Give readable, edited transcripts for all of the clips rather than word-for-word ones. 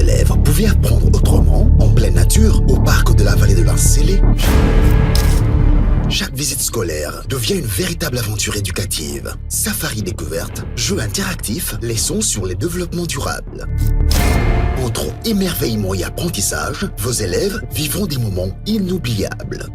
élèves pouvaient apprendre autrement, en pleine nature, au parc de la vallée de l'Ancélé. Chaque visite scolaire devient une véritable aventure éducative. Safari découverte, jeux interactifs, leçons sur les développements durables. Entre émerveillement et apprentissage, vos élèves vivront des moments inoubliables.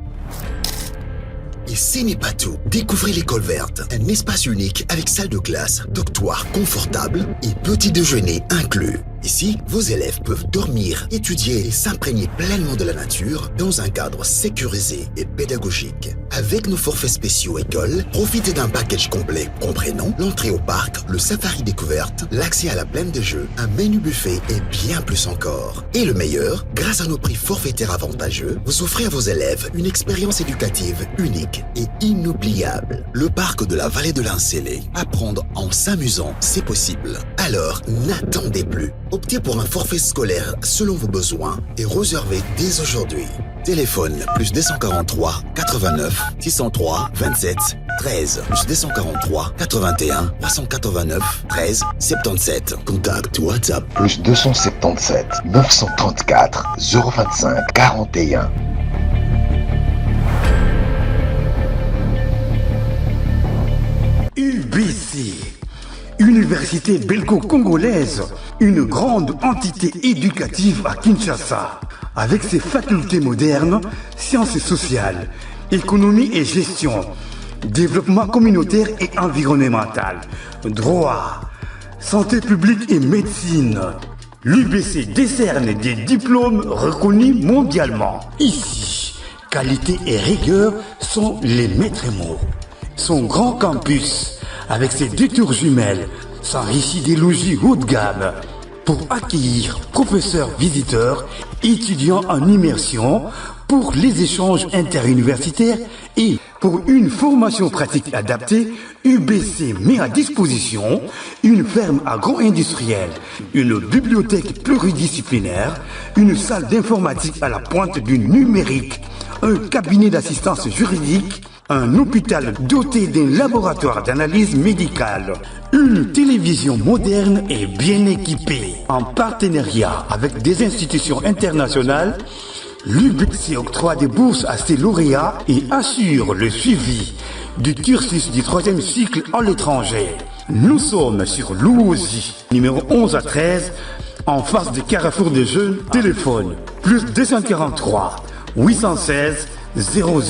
Et ce n'est pas tout. Découvrez l'école verte, un espace unique avec salle de classe, dortoir confortable et petit déjeuner inclus. Ici, vos élèves peuvent dormir, étudier et s'imprégner pleinement de la nature dans un cadre sécurisé et pédagogique. Avec nos forfaits spéciaux école, profitez d'un package complet comprenant l'entrée au parc, le safari découverte, l'accès à la plaine de jeux, un menu buffet et bien plus encore. Et le meilleur, grâce à nos prix forfaitaires avantageux, vous offrez à vos élèves une expérience éducative unique et inoubliable. Le parc de la vallée de l'Ancélé. Apprendre en s'amusant, c'est possible. Alors, n'attendez plus. Optez pour un forfait scolaire selon vos besoins et réservez dès aujourd'hui. Téléphone plus 243 89 603 27 13 plus 243 81 389 13 77. Contact WhatsApp plus 277 934 025 41. UBC, Université belgo-congolaise, une grande entité éducative à Kinshasa, avec ses facultés modernes, sciences sociales, économie et gestion, développement communautaire et environnemental, droit, santé publique et médecine. L'UBC décerne des diplômes reconnus mondialement. Ici, qualité et rigueur sont les maîtres mots. Son grand campus, avec ses 2 tours jumelles, s'enrichit des logis haut de gamme pour accueillir professeurs visiteurs, étudiants en immersion, pour les échanges interuniversitaires et pour une formation pratique adaptée. UBC met à disposition une ferme agro-industrielle, une bibliothèque pluridisciplinaire, une salle d'informatique à la pointe du numérique, un cabinet d'assistance juridique, un hôpital doté d'un laboratoire d'analyse médicale, une télévision moderne et bien équipée. En partenariat avec des institutions internationales, l'UBC octroie des bourses à ses lauréats et assure le suivi du cursus du 3e cycle à l'étranger. Nous sommes sur Louosi, numéro 11 à 13, en face du Carrefour des Jeunes. Téléphone plus 243 816 000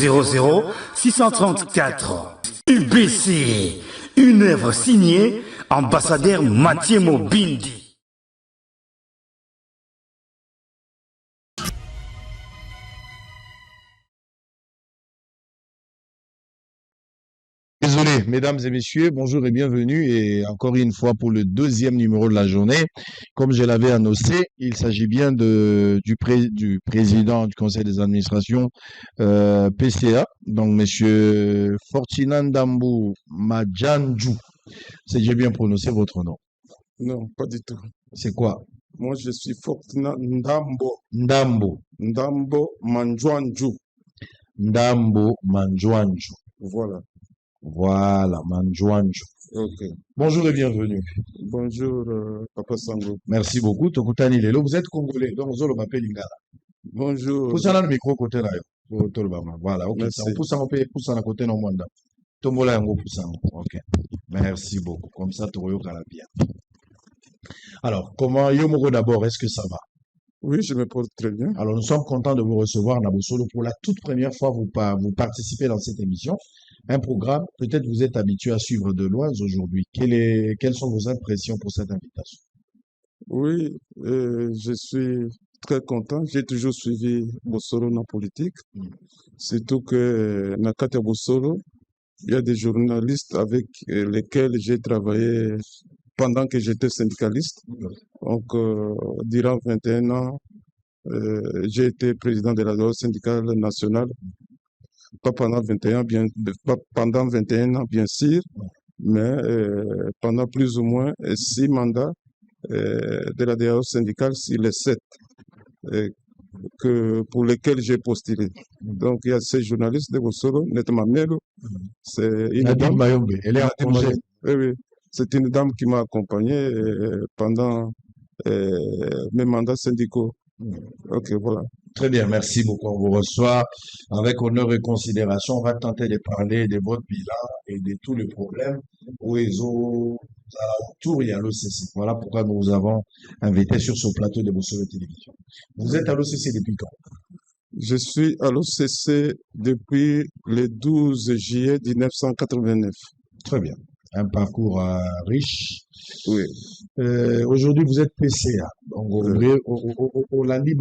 634. UBC, une œuvre signée ambassadeur Mathieu Mobindi. Désolé, mesdames et messieurs, bonjour et bienvenue et encore une fois pour le 2e numéro de la journée. Comme je l'avais annoncé, il s'agit bien du président du conseil des administrations PCA, donc monsieur Fortinandambu Madjanju. C'est j'ai bien prononcé votre nom? Non, pas du tout. C'est quoi? Moi, je suis Fortuna Ndambo. Ndambo. Ndambo Manjwanju. Ndambo Manjwanju. Voilà. Voilà, Manjwanju. Ok. Bonjour et bienvenue. Bonjour, Papa Sango. Merci beaucoup. Tokutani Lelo, vous êtes congolais, donc vous m'appelle Lingala. Bonjour. Poussez le micro côté là. Voilà, ok. Merci. On pousse à côté non monde. Tomola yango pousse. Ok. Merci beaucoup. Comme ça, tu regardes bien. Alors, comment Yomoro d'abord, est-ce que ça va? Oui, je me porte très bien. Alors, nous sommes contents de vous recevoir, Nabosolo. Pour la toute première fois, vous participez dans cette émission. Un programme, peut-être vous êtes habitué à suivre de loin aujourd'hui. Quelles sont vos impressions pour cette invitation? Oui, je suis très content. J'ai toujours suivi Bossoro dans la politique. Surtout que Nakata Bossoro, il y a des journalistes avec lesquels j'ai travaillé pendant que j'étais syndicaliste. Donc, durant 21 ans, j'ai été président de la loi syndicale nationale. Pas pendant 21 ans, bien sûr, mais pendant plus ou moins 6 mandats de la DAO syndicale sur les 7 pour lesquels j'ai postulé. Donc, il y a ces journalistes de Bossoro, Netma Melo, c'est une dame. Elle est en congé. Oui, oui. C'est une dame qui m'a accompagné pendant mes mandats syndicaux. Ok, voilà. Très bien, merci beaucoup. On vous reçoit avec honneur et considération. On va tenter de parler de votre bilan et de tous les problèmes où ils ont autour il y a l'OCC. Voilà pourquoi nous vous avons invité sur ce plateau de Bossolo Télévision. Vous êtes à l'OCC depuis quand? Je suis à l'OCC depuis le 12 juillet 1989. Très bien. Un parcours riche. Oui. Aujourd'hui, vous êtes PCA. Donc, au lundi,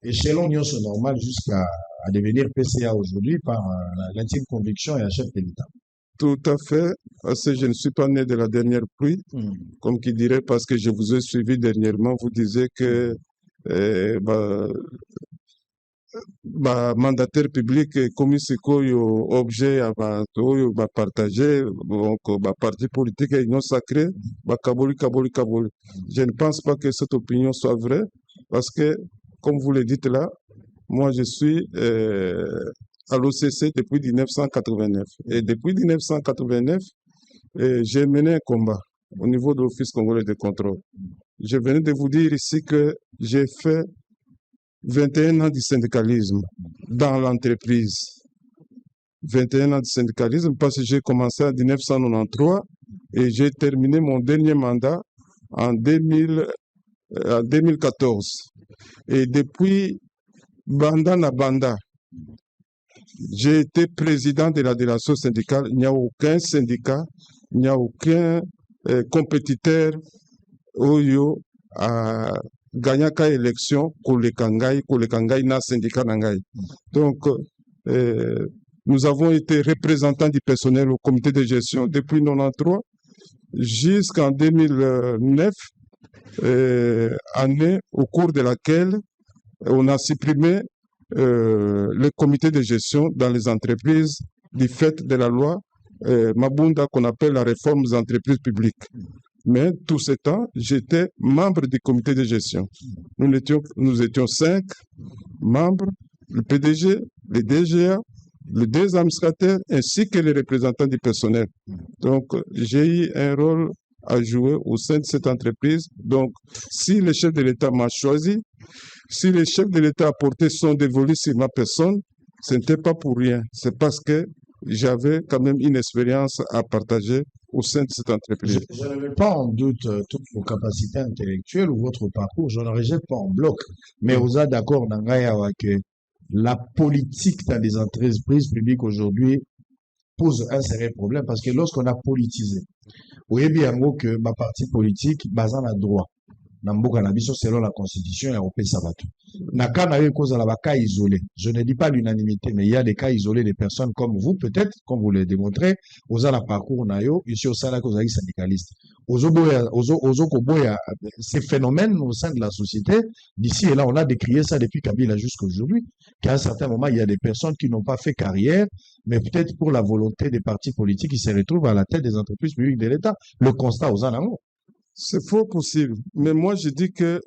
échelon nyonso normal jusqu'à devenir PCA aujourd'hui par l'intime conviction et un chef de l'État. Tout à fait, parce que je ne suis pas né de la dernière pluie, comme qui dirait, parce que je vous ai suivi dernièrement, vous disiez que mandataire public comme sikoyo objet oyo partagé donc parti politique et union sacrée kaboli. Je ne pense pas que cette opinion soit vraie parce que comme vous le dites là, moi je suis à l'OCC depuis 1989 et depuis 1989 j'ai mené un combat au niveau de l'Office congolais de contrôle. Je venais de vous dire ici que j'ai fait 21 ans de syndicalisme dans l'entreprise. 21 ans de syndicalisme parce que j'ai commencé en 1993 et j'ai terminé mon dernier mandat en 2014. Et depuis Banda na Banda, j'ai été président de la délégation syndicale. Il n'y a aucun syndicat, il n'y a aucun compétiteur Oyo à gagnaka élection pour les Kangai na syndicat nangai. Donc nous avons été représentants du personnel au comité de gestion depuis 1993 jusqu'en 2009, année au cours de laquelle on a supprimé le comité de gestion dans les entreprises du fait de la loi Mabunda qu'on appelle la réforme des entreprises publiques. Mais tout ce temps, j'étais membre du comité de gestion. Nous étions 5 membres, le PDG, le DGA, les 2 administrateurs ainsi que les représentants du personnel. Donc, j'ai eu un rôle à jouer au sein de cette entreprise. Donc, si le chef de l'État m'a choisi, si le chef de l'État a porté son dévolu sur ma personne, ce n'était pas pour rien. C'est parce que j'avais quand même une expérience à partager au sein de cette entreprise. Je ne mets pas en doute toutes vos capacités intellectuelles ou votre parcours, je ne rejette pas en bloc. Mais vous êtes d'accord, Nangaya, que la politique dans les entreprises publiques aujourd'hui pose un sérieux problème parce que lorsqu'on a politisé, vous voyez bien que ma partie politique, basant la droit, Namboka Nabiso selon la constitution européenne Sabato. Naka na eu cause à la cas isolé. Je ne dis pas l'unanimité, mais il y a des cas isolés des personnes comme vous, peut-être, comme vous le démontrez, aux la parcours nayo, ici au sein de la syndicaliste. Ces phénomènes au sein de la société, d'ici et là, on a décrié ça depuis Kabila jusqu'à aujourd'hui, qu'à un certain moment, il y a des personnes qui n'ont pas fait carrière, mais peut-être pour la volonté des partis politiques, ils se retrouvent à la tête des entreprises publiques de l'État. Le constat aux Anango. C'est fort possible. Mais moi, je dis que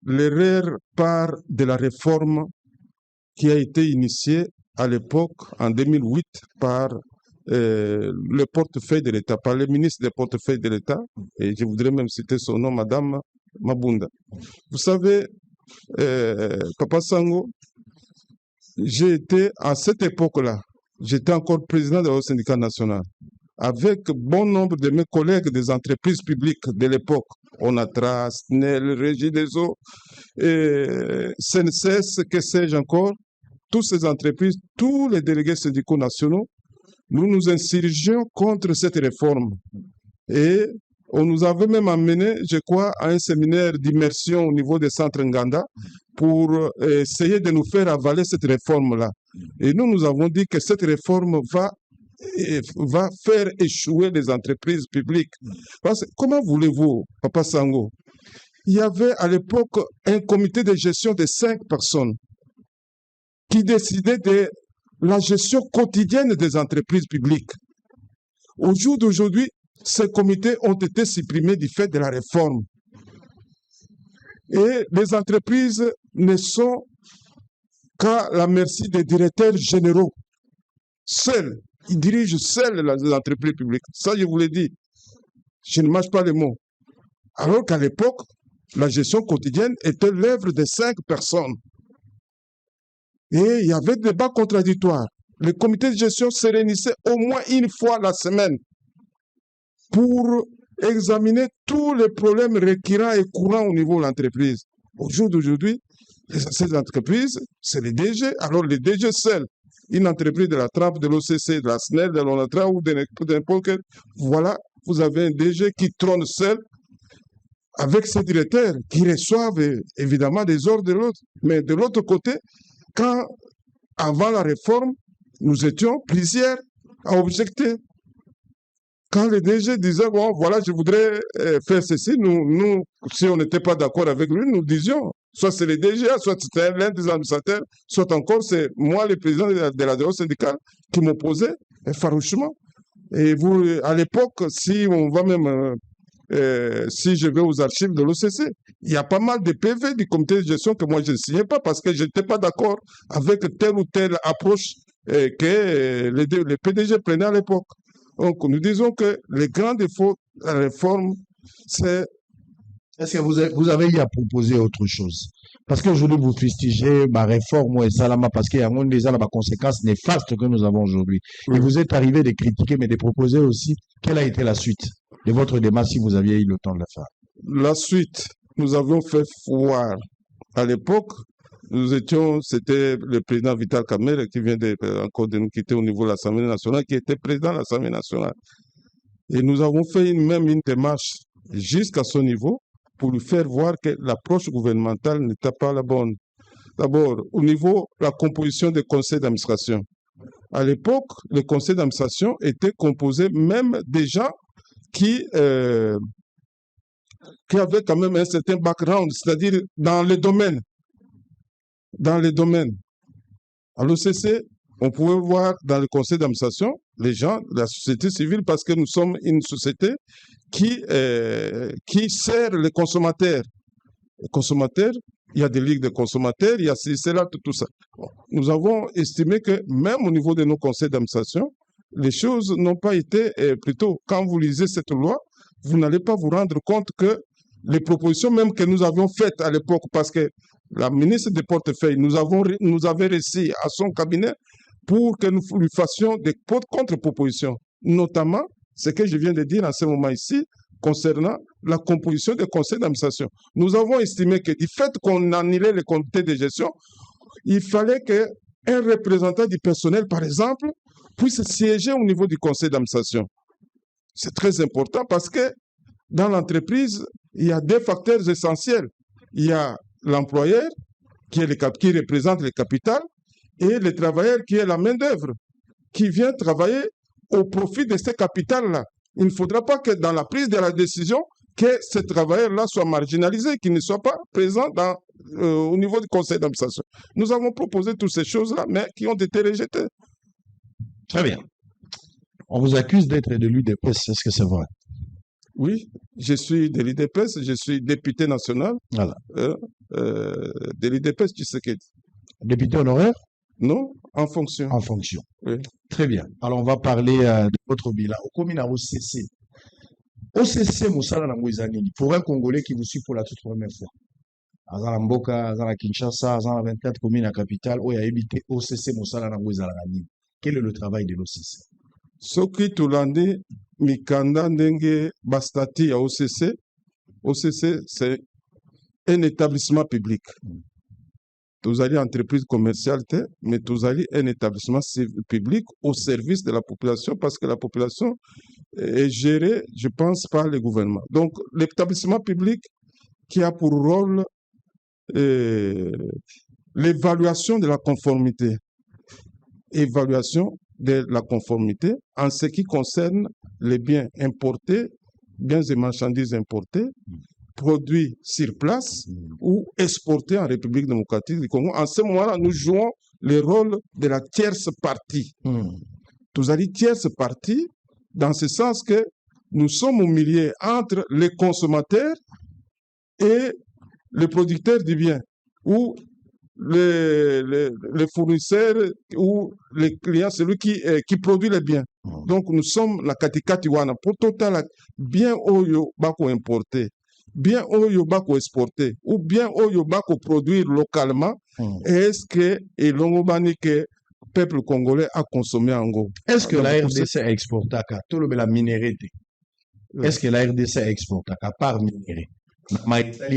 l'erreur part de la réforme qui a été initiée à l'époque, en 2008, par le portefeuille de l'État, par le ministre des portefeuilles de l'État, et je voudrais même citer son nom, Madame Mabunda. Vous savez, Papa Sango, j'ai été, à cette époque-là, j'étais encore président de la syndicat national. Avec bon nombre de mes collègues des entreprises publiques de l'époque, Onatra, SNEL, Régie des eaux, SNCS, que sais-je encore, toutes ces entreprises, tous les délégués syndicaux nationaux, nous nous insurgions contre cette réforme. Et on nous avait même amené, je crois, à un séminaire d'immersion au niveau des centres Nganda pour essayer de nous faire avaler cette réforme-là. Et nous avons dit que cette réforme va faire échouer les entreprises publiques. Parce que, comment voulez-vous, Papa Sango, il y avait à l'époque un comité de gestion de 5 personnes qui décidait de la gestion quotidienne des entreprises publiques. Au jour d'aujourd'hui, ces comités ont été supprimés du fait de la réforme. Et les entreprises ne sont qu'à la merci des directeurs généraux. Seuls, ils dirigent seuls les entreprises publiques. Ça, je vous l'ai dit. Je ne mâche pas les mots. Alors qu'à l'époque, la gestion quotidienne était l'œuvre de 5 personnes. Et il y avait des débats contradictoires. Le comité de gestion se réunissait au moins une fois la semaine pour examiner tous les problèmes récurrents et courants au niveau de l'entreprise. Au jour d'aujourd'hui, ces entreprises, c'est les DG. Alors les DG seuls, une entreprise de la trappe, de l'OCC, de la SNEL, de l'ONATRA ou de n'importe quel, voilà, vous avez un DG qui trône seul avec ses directeurs qui reçoivent évidemment des ordres de l'autre. Mais de l'autre côté, quand, avant la réforme, nous étions plusieurs à objecter. Quand le DG disait, bon, voilà, je voudrais faire ceci, nous, si on n'était pas d'accord avec lui, nous disions, soit c'est le DG, soit c'était l'un des administrateurs, soit encore c'est moi, le président de la DO syndicale, qui m'opposait farouchement. Et vous, à l'époque, si on va même, si je vais aux archives de l'OCC, il y a pas mal de PV du comité de gestion que moi je ne signais pas parce que je n'étais pas d'accord avec telle ou telle approche que le PDG prenait à l'époque. Donc, nous disons que les grands défauts de la réforme, c'est... Est-ce que vous avez eu à proposer autre chose? Parce qu'aujourd'hui, vous fustigez ma réforme et Salama parce qu'il y a déjà la conséquence néfaste que nous avons aujourd'hui. Et vous êtes arrivé de critiquer, mais de proposer aussi quelle a été la suite de votre démarche si vous aviez eu le temps de le faire. La suite, nous avions fait foire. À l'époque, c'était le président Vital Kamerhe qui vient encore de nous quitter au niveau de l'Assemblée nationale, qui était président de l'Assemblée nationale. Et nous avons fait même une démarche jusqu'à son niveau pour lui faire voir que l'approche gouvernementale n'était pas la bonne. D'abord, au niveau de la composition des conseils d'administration. À l'époque, le conseil d'administration était composé même des gens qui avaient quand même un certain background, c'est-à-dire dans les domaines. À l'OCC, on pouvait voir dans le conseil d'administration les gens de la société civile parce que nous sommes une société qui sert les consommateurs. Les consommateurs, il y a des ligues de consommateurs, il y a cela, tout ça. Bon, nous avons estimé que même au niveau de nos conseils d'administration, les choses n'ont pas été, plutôt, quand vous lisez cette loi, vous n'allez pas vous rendre compte que les propositions même que nous avions faites à l'époque, parce que la ministre des Portefeuilles nous avait réussi à son cabinet pour que nous lui fassions des contre-propositions, notamment ce que je viens de dire en ce moment ici, concernant la composition des conseils d'administration. Nous avons estimé que du fait qu'on annulait les comités de gestion, il fallait qu'un représentant du personnel, par exemple, puisse siéger au niveau du conseil d'administration. C'est très important parce que dans l'entreprise, il y a 2 facteurs essentiels. Il y a l'employeur qui représente le capital et le travailleur qui est la main-d'œuvre, qui vient travailler au profit de ce capital-là. Il ne faudra pas que dans la prise de la décision, que ce travailleur-là soit marginalisé, qu'il ne soit pas présent au niveau du conseil d'administration. Nous avons proposé toutes ces choses-là, mais qui ont été rejetées. Très bien. On vous accuse d'être de l'UDPS, est-ce que c'est vrai? Oui, je suis de l'UDPS, je suis député national Voilà. de l'UDPS Tshisekedi. Député honoraire? Non, en fonction. En fonction. Oui. Très bien. Alors, on va parler de votre bilan. Au commune à OCC. OCC, Moussala Namouizanini, pour un Congolais qui vous suit pour la toute première fois. Azana Mboka, Azana Kinshasa, Azana 24 communes à capitale, où il a habité OCC, Moussala Namouizanini. Quel est le travail de l'OCC? Soki Tulandi, Mikanda Ndenge Bastati à OCC. OCC, c'est un établissement public. Vous allez entreprise commerciale, mais vous allez un établissement public au service de la population parce que la population est gérée, je pense, par le gouvernement. Donc, l'établissement public qui a pour rôle l'évaluation de la conformité. Évaluation de la conformité en ce qui concerne les biens importés, biens et marchandises importés, produits sur place ou exportés en République démocratique du Congo. En ce moment-là, nous jouons le rôle de la tierce partie. Vous allez tierce partie dans ce sens que nous sommes au milieu entre les consommateurs et les producteurs du bien, ou les fournisseurs ou les clients, celui qui produit les biens. Donc nous sommes la katikati wana pour total bien oyo bako importé. bien oyo bako exporter ou bien oyo bako produire localement, est-ce que elongo bani que peuple congolais a consommé en Est-ce que la RDC a exporté tout le minéré? Est-ce que la RDC a exporté à part minéré? Dans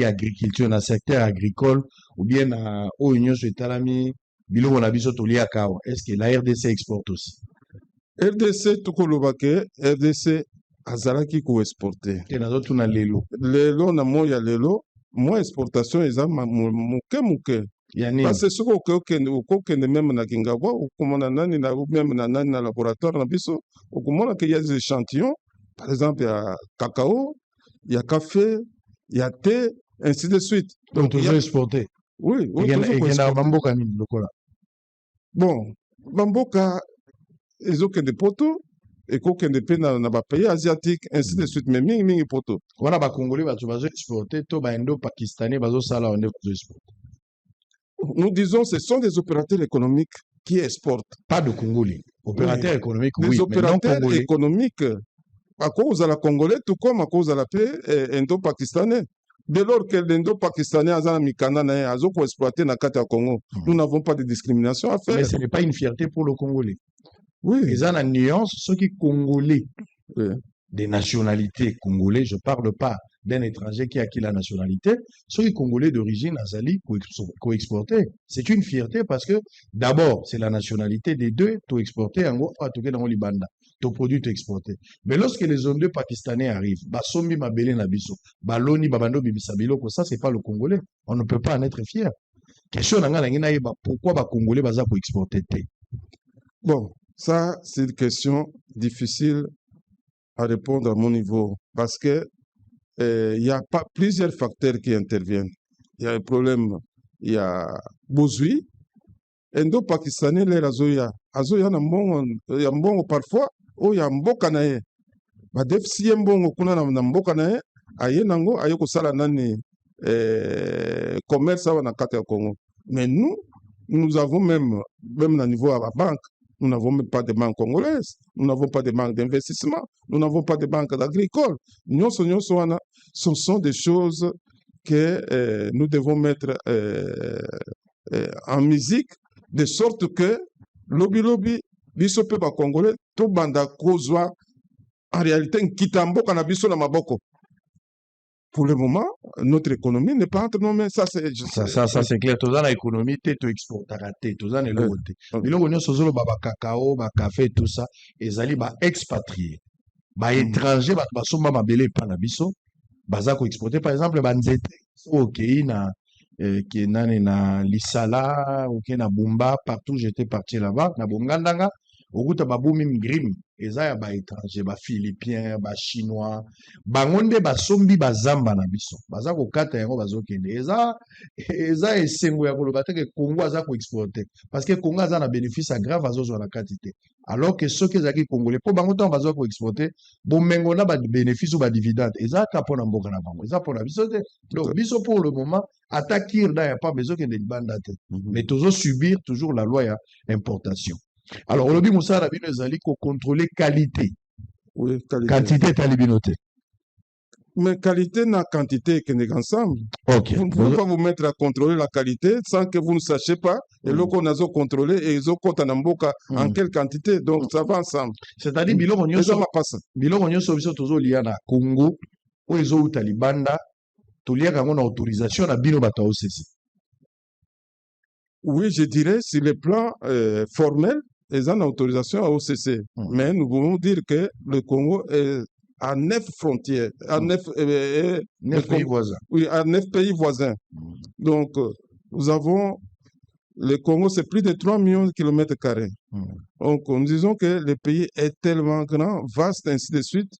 agriculture, dans le secteur agricole, ou bien dans l'Union Suétalami, est-ce que la RDC exporte aussi? RDC, tout le RDC, azalaki ko exporter. Lelo na moya lelo, moi exportation eza muke. Parce que ce qu'on même na Kingawa, ou comme nani na même na nani na laboratoire na biso, ou comme qu'il y a des échantillons, par exemple il y a cacao, il y a café, il y a thé, ainsi de suite. Donc toujours exporté. Oui, il y a Bamboka ni lokola. Bon, Bamboka ils ont que des poteaux et qu'on des pays dans les pays asiatiques, ainsi de suite, mais mingi poteaux. Voilà, ba Congolais ba exporté, to ba Indo-Pakistanais ba sala on exporté. Nous disons ce sont des opérateurs économiques qui exportent. Pas de Congolais. Opérateurs économiques, oui. Des opérateurs économiques à cause de la Congolais, tout comme à cause de la paix indo-pakistanais. Dès lors que l'Indo-Pakistanais a exploité dans le Congo, nous n'avons pas de discrimination à faire. Mais ce n'est pas une fierté pour le Congolais. Oui. Ils ont la nuance, ceux qui Congolais, des nationalités congolais, je ne parle pas d'un étranger qui a acquis la nationalité, ceux qui Congolais d'origine azali co-exporté. C'est une fierté parce que d'abord, c'est la nationalité des deux, tout exporté, en gros, tout dans l'Ibanda, tout produit exporté. Mais lorsque les hommes de Pakistanais arrivent, Basombi Mabele Nabiso, Baloni Babando Bibisabilo, ça, c'est pas le Congolais. On ne peut pas en être fier. Question, pourquoi les Congolais baza pour exporter? Bon, ça, c'est une question difficile à répondre à mon niveau parce que il y a pas plusieurs facteurs qui interviennent. Il y a un problème, il y a Bozui, Indo-Pakistanais, les Azoya. Azoya na mbongo parfois, il y a mboka na ye. Ba def si mbongo kuna na mboka na ye, aye nango aye ko sala nani commerce na kata ya Congo. Mais nous avons même à niveau à la banque, nous n'avons même pas de banque congolaise, nous n'avons pas de banque d'investissement, nous n'avons pas de banque d'agricole. Ce sont des choses que nous devons mettre en musique, de sorte que lobby, biso pe ba congolais, to banda kozwa, en réalité, nkitambo kanabiso na maboko. Pour le moment, notre économie n'est pas entre nos mains. Ça, c'est clair. Tout ça, l'économie, tu exportes à rater. Tout ça, c'est l'autre. Mais là, on a ce cacao, café, tout ça. Et ça, ils expatriés. Étrangers, ils sont pas belé par la biso. Ils ont exporté, par exemple, les ok, qui est na Lisala, ou qui na Bumba, partout, j'étais parti là-bas, na Bungandanga. Au bout de Baboumim Grim, ils ont des étrangers, des Philippins, des Chinois, bangonde basombi bazamba na biso. Baza ko kata yango bazokende. Eza esengo ya koloba te que Congo aza ko exporter parce que Congo aza na bénéfice grave azozo na quantité. Alors que ceux qui zaki congolais po bango tan bazo ko exporter, bo mengo na ba bénéfice ou ba dividende. Eza ta pona mboka na bango. Eza pona biso te. Donc biso pour le moment attaquer da ya pas besoin que de banda te. Mais toujours subir toujours la loi ya importation. Alors, on a dit Moussa Rabino Ezali qu'on contrôler qualité. Oui, qualité. Quantité est alibinoté. Mais qualité et quantité qui sont ensemble. Ok. Vous ne pouvez pas vous mettre à contrôler la qualité sans que vous ne sachiez pas. Et là qu'on a contrôlé et ils ont compté en quelle quantité. Donc, ça va ensemble. C'est-à-dire, Bilo Ronyo Soviso Tozo Liana, Congo, où ils ont eu Talibanda, tout lié à mon autorisation à Bino Bata OCC. Oui, je dirais, sur le plan formel, ils ont autorisation à OCC. Mais nous pouvons dire que le Congo est à 9 frontières, à 9 pays voisins. Oui, à 9 pays voisins. Donc, nous avons, le Congo, c'est plus de 3 millions de kilomètres carrés. Donc, nous disons que le pays est tellement grand, vaste, ainsi de suite.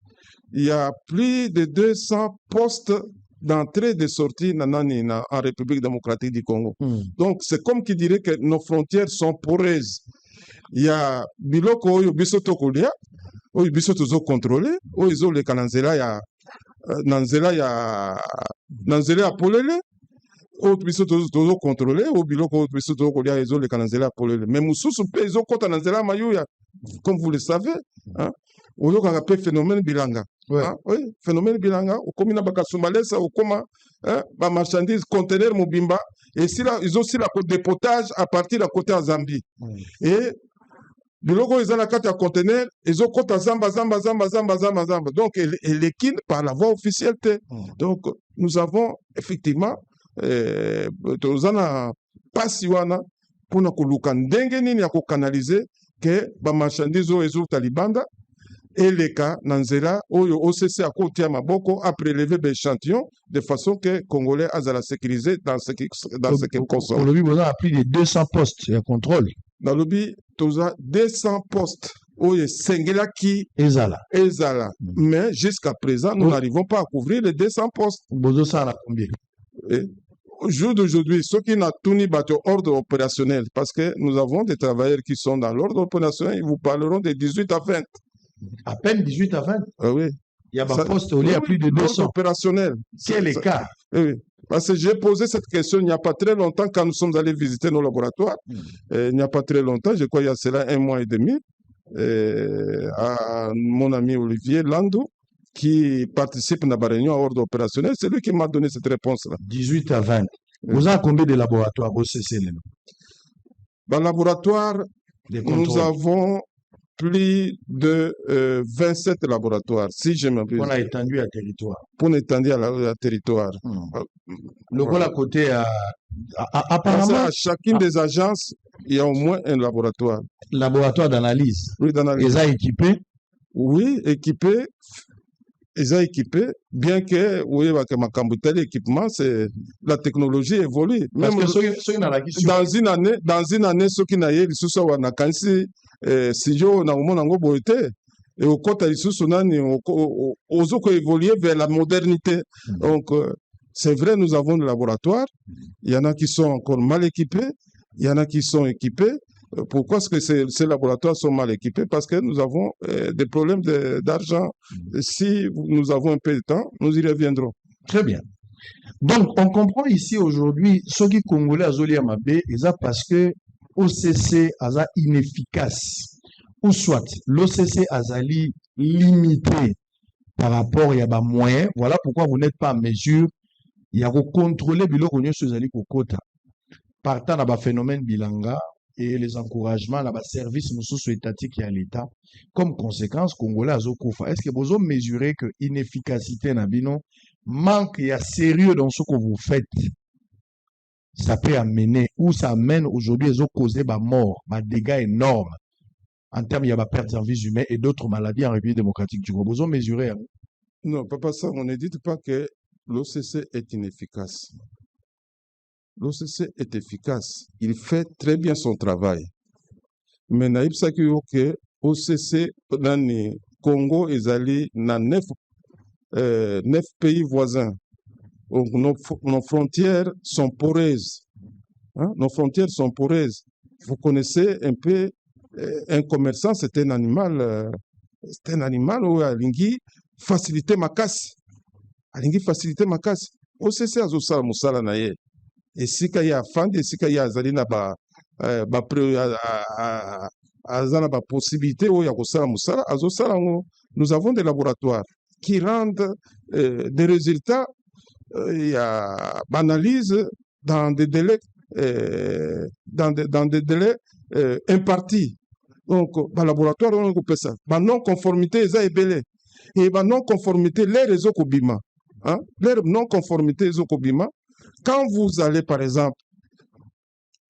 Il y a plus de 200 postes d'entrée et de sortie en République démocratique du Congo. Donc, c'est comme qui dirait que nos frontières sont poreuses. Il y a Biloko Oyo Bisoto Kolia, Oyo Bisoto Zo contrôlé, Oyo Zo le Kananzela ya Nanzela Polele, Oyo Bisoto Zo contrôlé, Oyo Biloko Oyo Bisoto Kolia Zo le Kananzela Polele. Mais Moussousou Pe Zo Kota Nanzela Mayuya, comme vous le savez, hein, au lieu qu'on appelle phénomène bilanga. Ouais. Hein, oui, phénomène bilanga, au commun bakasumalesa, au commun, bah marchandises, conteneurs mobimba, et si là, ils ont aussi la côte dépotage à partir de la côté à Zambie. Et biloko ils ont la carte à conteneur, ils ont côté à Zamba. Donc, les kin par la voie officielle. Donc, nous avons effectivement, nous avons pas si wana, pour nous koluka nini ya canaliser que ba marchandises au ezo talibanda et les cas nanzela oyo OCC a côté à maboko a prélevé des échantillons de façon que Congolais a la sécuriser dans ce qui consomme. Au lobby, vous avez plus de 200 postes de contrôle. Dans le lobby, tu as 200 postes. Oyo sengela qui Ezala. Mais jusqu'à présent, nous n'arrivons pas à couvrir les 200 postes. Bozo ça a combien? Au jour d'aujourd'hui, ceux qui n'ont tout ni battu ordre opérationnel, parce que nous avons des travailleurs qui sont dans l'ordre opérationnel, ils vous parleront de 18 à 20. À peine 18 à 20? Oui. Il y a un poste au lit à plus de 200. Opérationnel. Quel écart? Oui. Parce que j'ai posé cette question il n'y a pas très longtemps quand nous sommes allés visiter nos laboratoires. Il n'y a pas très longtemps, je crois il y a cela 1 mois et demi, à mon ami Olivier Landou, qui participe à la réunion à ordre opérationnel, c'est lui qui m'a donné cette réponse-là. 18 à 20. Vous avez combien de laboratoires au CC? Dans le laboratoire, nous avons plus de 27 laboratoires, si je m'abuse. On a étendu à territoire. Pour étendre à territoire. Le rôle à côté, apparemment, à chacune des agences, il y a au moins un laboratoire. Laboratoire d'analyse. Oui, d'analyse. Ils ont équipé? Oui, équipé. Ils ont équipé, bien que, oui, tel équipement, c'est la technologie évolue. Même dans une année, ceux qui n'aient pas sous na kansi, si je na umonango boite, et au côté de sous nani, aux autres évoluer vers la modernité. Donc, c'est vrai, nous avons des laboratoires. Il y en a qui sont encore mal équipés, il y en a qui sont équipés. Pourquoi est-ce que ces laboratoires sont mal équipés? Parce que nous avons des problèmes d'argent. Si nous avons un peu de temps, nous y reviendrons. Très bien. Donc, on comprend ici aujourd'hui, ceux qui Congolais Azoli Amabé, c'est parce que l'OCC est inefficace. Ou soit, l'OCC Azali limité par rapport à des moyens. Voilà pourquoi vous n'êtes pas en mesure de contrôler le contrôle Azali Kokota. Partant d'un phénomène bilanga, et les encouragements, les services socio-étatiques à l'État. Comme conséquence, Congolais à Zokoufa. Est-ce que vous avez mesuré que l'inefficacité n'abino manque il y a sérieux dans ce que vous faites? Ça peut amener, ou ça amène aujourd'hui, ils ont causé des morts, des dégâts énormes. En termes, il y a des pertes en vie humaine et d'autres maladies en République démocratique du Congo. Vous avez mesuré? Hein? Non, pas ça. On ne dit pas que l'OCC est inefficace. L'OCC est efficace. Il fait très bien son travail. Mais naïb sakyo que OCC dans le Congo est allé dans 9 pays voisins. Donc, nos frontières sont poreuses. Hein? Nos frontières sont poreuses. Vous connaissez un peu un commerçant, c'est un animal où alingi faciliter ma casse. Alingi faciliter ma casse. OCC a zo musala na ye. Et si il y a fandi, si il y a zalina possibilité ou il y a nous avons des laboratoires qui rendent des résultats d'analyse dans des délais impartis. Donc, le laboratoire, on a ça. La non-conformité, est belé. Et la non-conformité, les réseaux Kobima. Hein? Les non-conformités, les Kobima. Quand vous allez, par exemple,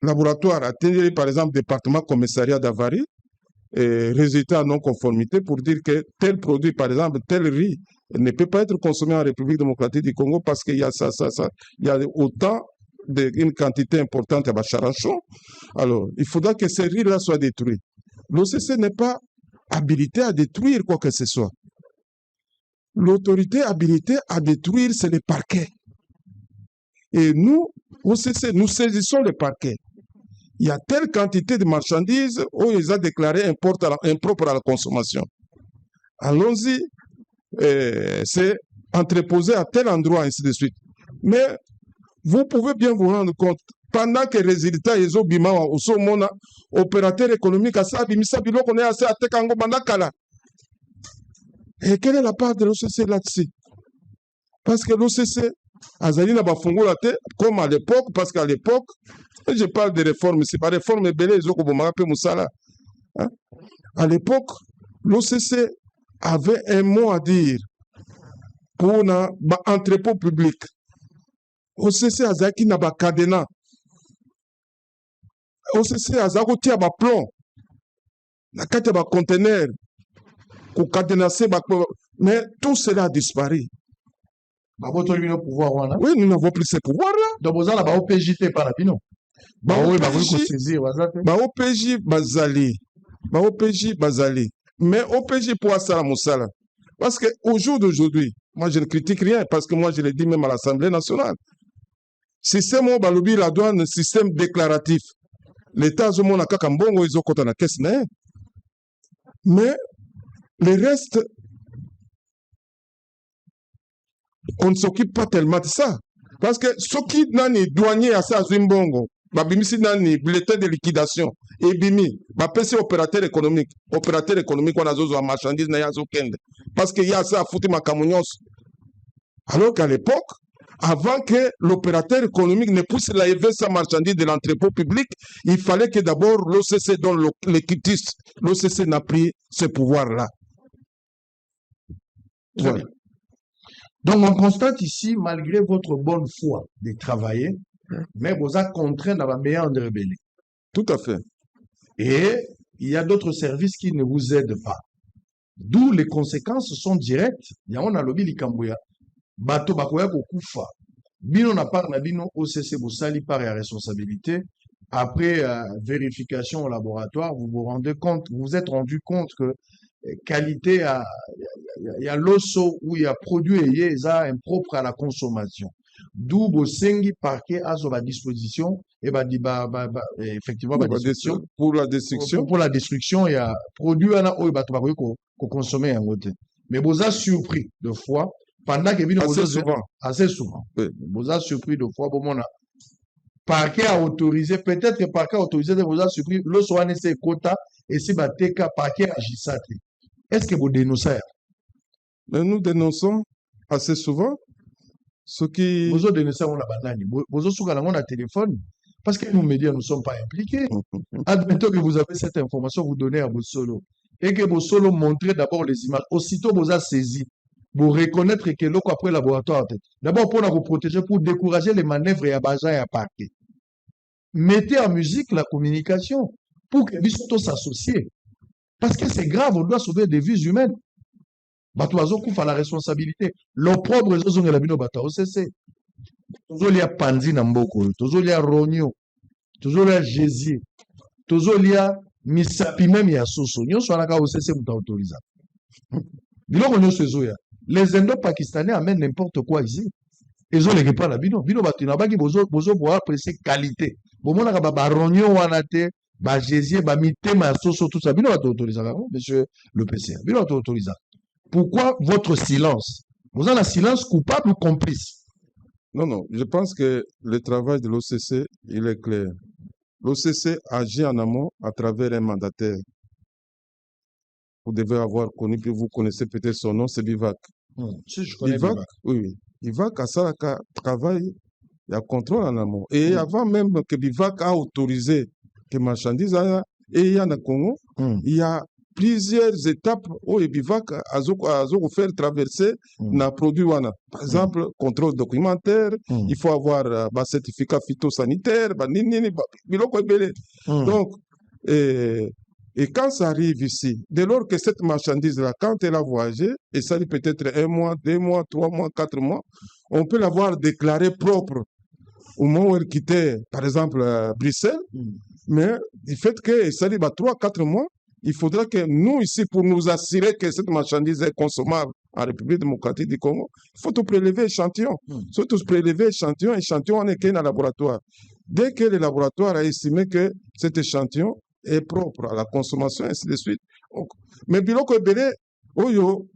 laboratoire, atteindre, par exemple, département commissariat d'Avarie, résultat non conformité pour dire que tel produit, par exemple, tel riz, ne peut pas être consommé en République démocratique du Congo parce qu'il y a ça. Il y a autant une quantité importante à Bacharachon. Alors, il faudra que ces riz-là soient détruits. L'OCC n'est pas habilité à détruire quoi que ce soit. L'autorité habilitée à détruire, c'est le parquet. Et nous, OCC, nous saisissons le parquet. Il y a telle quantité de marchandises où ils ont déclaré impropre à la consommation. Allons-y, c'est entreposé à tel endroit, ainsi de suite. Mais vous pouvez bien vous rendre compte pendant que résultat ezo bima oso mona opérateur économique asa bimisa biloko ne asa atekango bandakala. Et quelle est la part de l'OCC là-dessus? Parce que l'OCC azali na bafungola te comme à l'époque, parce qu'à l'époque, je parle de réformes, c'est pas réforme belé ezoko bomaka pe musala. Hein? À l'époque, l'OCC avait un mot à dire pour un entrepôt public. OCC azaki na ba cadena. OCC azako tia ba plomb. Na kati ba conteneur. Ko cadenasser ba, mais tout cela a disparu. Oui, nous n'avons plus ce pouvoir-là. Donc, vous avez OPJT par la bino. OPJ bazali. OPJ bazali. Mais OPJ pour ça la moussala. Parce qu'au jour d'aujourd'hui, moi je ne critique rien, parce que moi je l'ai dit même à l'Assemblée nationale. Système au balobi la douane, système déclaratif. L'État a mon akakambongo ils ont compté na caisse né. Mais le reste, on ne s'occupe pas tellement de ça. Parce que ce qui nani douanier à ça Zimbongo, babimisi nani bulletin de liquidation, et bimi, PC opérateur économique, on a zozo à marchandise na yazo kende. Parce qu'il y a ça à foutre ma camonios. Alors qu'à l'époque, avant que l'opérateur économique ne puisse laver sa marchandise de l'entrepôt public, il fallait que d'abord l'OCC donne l'équitis. L'OCC n'a pris ce pouvoir-là. Voilà. Donc, on constate ici, malgré votre bonne foi de travailler, mais vous êtes contraint d'avoir meilleur de rebeller. Tout à fait. Et il y a d'autres services qui ne vous aident pas. D'où les conséquences sont directes. Il y a un lobby Likambouya. Bato bakoya kokufa. Bino na part na bino OCC Boussali par la responsabilité. Après vérification au laboratoire, vous vous rendez compte, vous vous êtes rendu compte que qualité, il y a l'osso où il y a produit et il y a impropre à la consommation. D'où Bosengi parquet à sa disposition et effectivement pour la destruction. Pour la destruction, il y a produit à qu'on consomme en côté. Mais vous êtes surpris de fois pendant que assez souvent. Vous êtes surpris de fois bon parquet a autorisé, peut-être que parquet a autorisé de vous a surpris le soin de ses quotas et si bateka parquet agissate. Est-ce que vous dénoncez? Mais nous dénonçons assez souvent ce qui. Vous dénoncez on la banane. Vous sur la téléphone parce que nous médias ne sommes pas impliqués. Admettons que vous avez cette information, vous donnez à Bossolo et que Bossolo montrez d'abord les images. Aussitôt vous a saisi. Pour reconnaître que l'eau après le laboratoire. D'abord, pour vous protéger, pour décourager les manœuvres et à Baja et à parquet. Mettez en musique la communication pour que les autres s'associent. Parce que c'est grave, on doit sauver des vies humaines. Batoazo kouf à la responsabilité. L'opprobre, ils ont la bino bata OCC. Toujours il y a Pandi Namboko, toujours il y a Rogno, toujours il y a Jésier, toujours il y a Misapi, même il y a Soso. Nous sommes là OCC, vous t'autorisez. Dis-le qu'on se zoya. Les Indo-Pakistanais amènent n'importe quoi ici. Ils ont les repas là. Bino batina qui bozo pour apprécier qualité. Bon mon ba rogno wanate, ba jésier, ba mité, ma soso tout ça. Bino va t'autoriser, monsieur le PCA. Bino va t'autoriser. Pourquoi votre silence? Vous avez un silence coupable ou complice? Non, je pense que le travail de l'OCC, il est clair. L'OCC agit en amont à travers un mandataire. Vous devez avoir connu, puis vous connaissez peut-être son nom, c'est Bivac. Si, je connais Bivac. Oui. Bivac a ça, travail, il y a contrôle en amont. Et avant même que Bivac a autorisé que marchandises, et il y en a Congo, il y a plusieurs étapes où Bivac a faire traverser un produit. Par exemple, contrôle documentaire, il faut avoir un certificat phytosanitaire, donc, et quand ça arrive ici, dès lors que cette marchandise-là, quand elle a voyagé, et ça dit peut-être 1 mois, 2 mois, 3 mois, 4 mois, on peut l'avoir déclarée propre au moment où elle quittait, par exemple, Bruxelles, mais du fait que ça dit 3-4 mois, il faudra que nous, ici, pour nous assurer que cette marchandise est consommable en République démocratique du Congo, il faut tout prélever échantillon. Surtout prélever échantillon, on est qu'un laboratoire. Dès que le laboratoire a estimé que cet échantillon est propre à la consommation, ainsi de suite. Mais biloko ebele oyo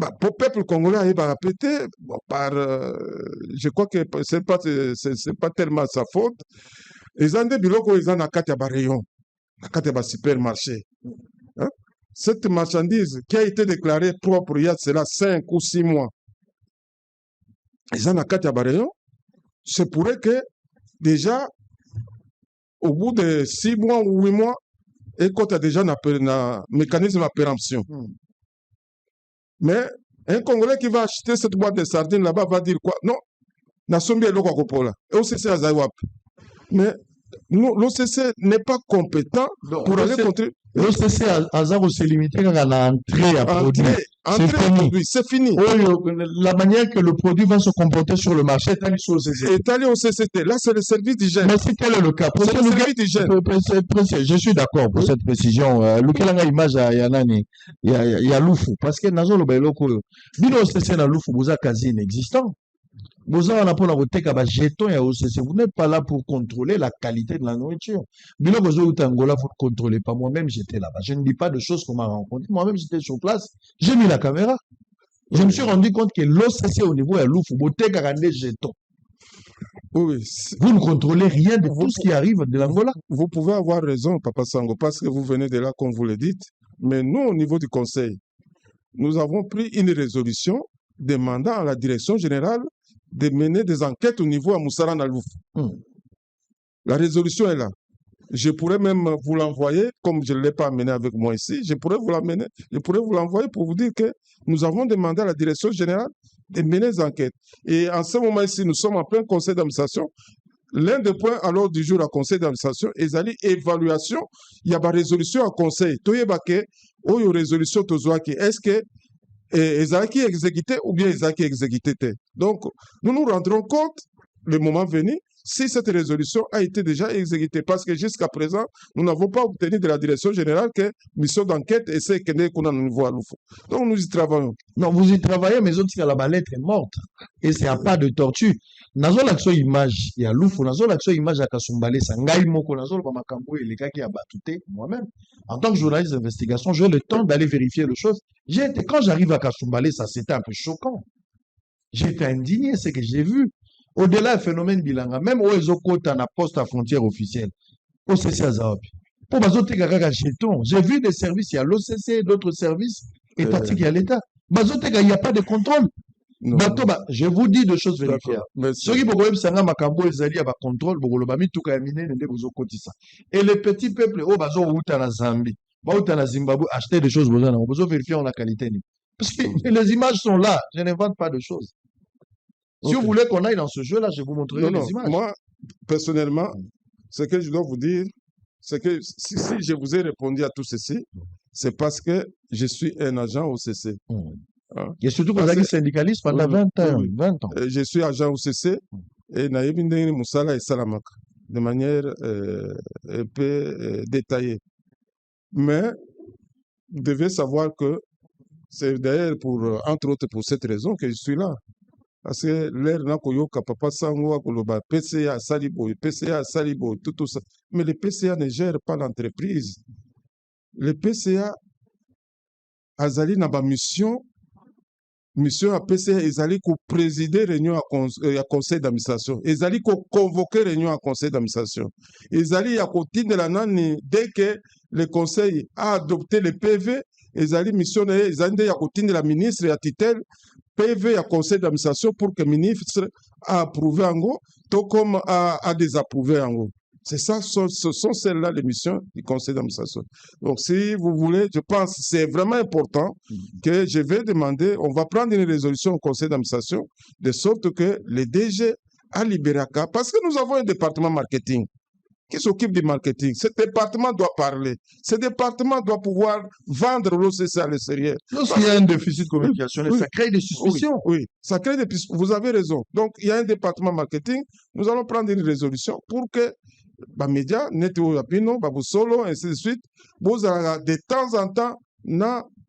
Bah, pour le peuple congolais, il va répéter, bon, je crois que c'est pas tellement sa faute. Ils ont des biloko, ils ont un rayon, un supermarché. Hein? Cette marchandise qui a été déclarée propre il y a cela 5 ou 6 mois, ils ont un rayon, c'est pourrait que déjà, au bout de 6 mois ou 8 mois, et quand tu as déjà un mécanisme de péremption. Mais un Congolais qui va acheter cette boîte de sardines là-bas va dire quoi? Non, Nasombi est loco copola. Et OCC à Zaïwap. Mais l'OCC n'est pas compétent pour aller contre. L'OCC à Zaro s'est limité à l'entrée à produit. C'est fini. La manière que le produit va se comporter sur le marché est allé sur l'OCC. Est allé au CCT. Là, c'est le service d'hygiène. Mais si tel est le cas, c'est le service d'hygiène. Je suis d'accord pour cette précision. Lequel image il y a Loufou. Parce que Nazo le Bailoko, Bino OCC na Loufou, vous avez quasi inexistant. Vous avez un jeton et OCC. Vous n'êtes pas là pour contrôler la qualité de la nourriture. Bilo vous êtes Angola, vous ne contrôlez pas. Moi-même, j'étais là-bas. Je ne dis pas de choses qu'on m'a rencontrées. Moi-même, j'étais sur place. J'ai mis la caméra. Je me suis rendu compte que l'OCC au niveau de Loufou, vous êtes des jetons. Oui. Vous ne contrôlez rien de tout ce qui arrive de l'Angola. Vous pouvez avoir raison, Papa Sango, parce que vous venez de là, comme vous le dites. Mais nous, au niveau du Conseil, nous avons pris une résolution demandant à la direction générale de mener des enquêtes au niveau à Moussara Nalouf. La résolution est là. Je pourrais même vous l'envoyer, comme je ne l'ai pas amené avec moi ici, je pourrais vous l'envoyer pour vous dire que nous avons demandé à la direction générale de mener des enquêtes. Et en ce moment ici, nous sommes en plein conseil d'administration. L'un des points à l'ordre du jour à conseil d'administration, est l'évaluation, il y a une résolution à conseil. Toyebake, ou une résolution tozoaki. Est-ce que Ezaki exécuté ou bien Ezaki exécuté. Donc, nous nous rendrons compte, le moment venu, si cette résolution a été déjà exécutée. Parce que jusqu'à présent, nous n'avons pas obtenu de la direction générale que mission d'enquête et c'est qu'on a au niveau à l'UFO. Donc, nous y travaillons. Non, vous y travaillez, mais autres, la lettre est morte. Et c'est un pas de tortue. Nazo l'action image, il y a l'UFO, nazo l'action image à Kasumbalé, Sangai Moko, nazo le Makambo et les gars qui a battuté, moi-même. En tant que journaliste d'investigation, j'ai le temps d'aller vérifier les choses. Quand j'arrive à Kasumbalé, ça c'était un peu choquant. J'étais indigné, c'est que j'ai vu. Au-delà du phénomène bilanga, même au Ezokota, na poste à frontière officielle, au CC Azaopi. Pour Bazote Garaga Cheton, j'ai vu des services, il y a l'OCC, d'autres services étatiques, il y a l'État. Bazote il n'y a pas de contrôle. Je vous dis deux choses vérifiables. Ceux qui peuvent savoir Makambo et Zali à contrôle, et les petits peuples, oh, bazo outa na Zambie, outa na Zimbabwe, acheter des choses, besoin vérifier la qualité. Parce que les images sont là, je n'invente pas de choses. Si vous voulez qu'on aille dans ce jeu-là, je vais vous montrer les images. Moi, personnellement, ce que je dois vous dire, c'est que si je vous ai répondu à tout ceci, c'est parce que je suis un agent OCC. Et surtout que vous êtes syndicaliste pendant 20 ans. Je suis agent OCC et Naïbindé Moussala et Salamak de manière un peu détaillée. Mais vous devez savoir que c'est d'ailleurs, entre autres, pour cette raison que je suis là. Parce que l'air n'a pas Papa Sango, PCA, Salibo, PCA, Salibo, tout ça. Mais le PCA ne gère pas l'entreprise. Le PCA, Azali n'a pas mission à PCA, Azali ko présider réunion à conseil d'administration. Azali ko convoquer réunion à conseil d'administration. Azali a continué la nani dès que le conseil a adopté le PV. Azali mission Azali a continué la ministre à titel PV à conseil d'administration pour que le ministre a approuvé en gros, tout comme a désapprouvé en gros. C'est ça, ce sont celles-là les missions du conseil d'administration. Donc, si vous voulez, je pense que c'est vraiment important que je vais demander, on va prendre une résolution au conseil d'administration de sorte que les DG à Libéraca, parce que nous avons un département marketing qui s'occupe du marketing. Ce département doit parler. Ce département doit pouvoir vendre l'OCC à l'extérieur. Lorsqu'il y a un déficit communicationnel, ça crée des suspicions. Oui, ça crée des suspicions. Vous avez raison. Donc, il y a un département marketing. Nous allons prendre une résolution pour que les médias, Neto Yapino, Babusolo, ainsi de suite, vous avez de temps en temps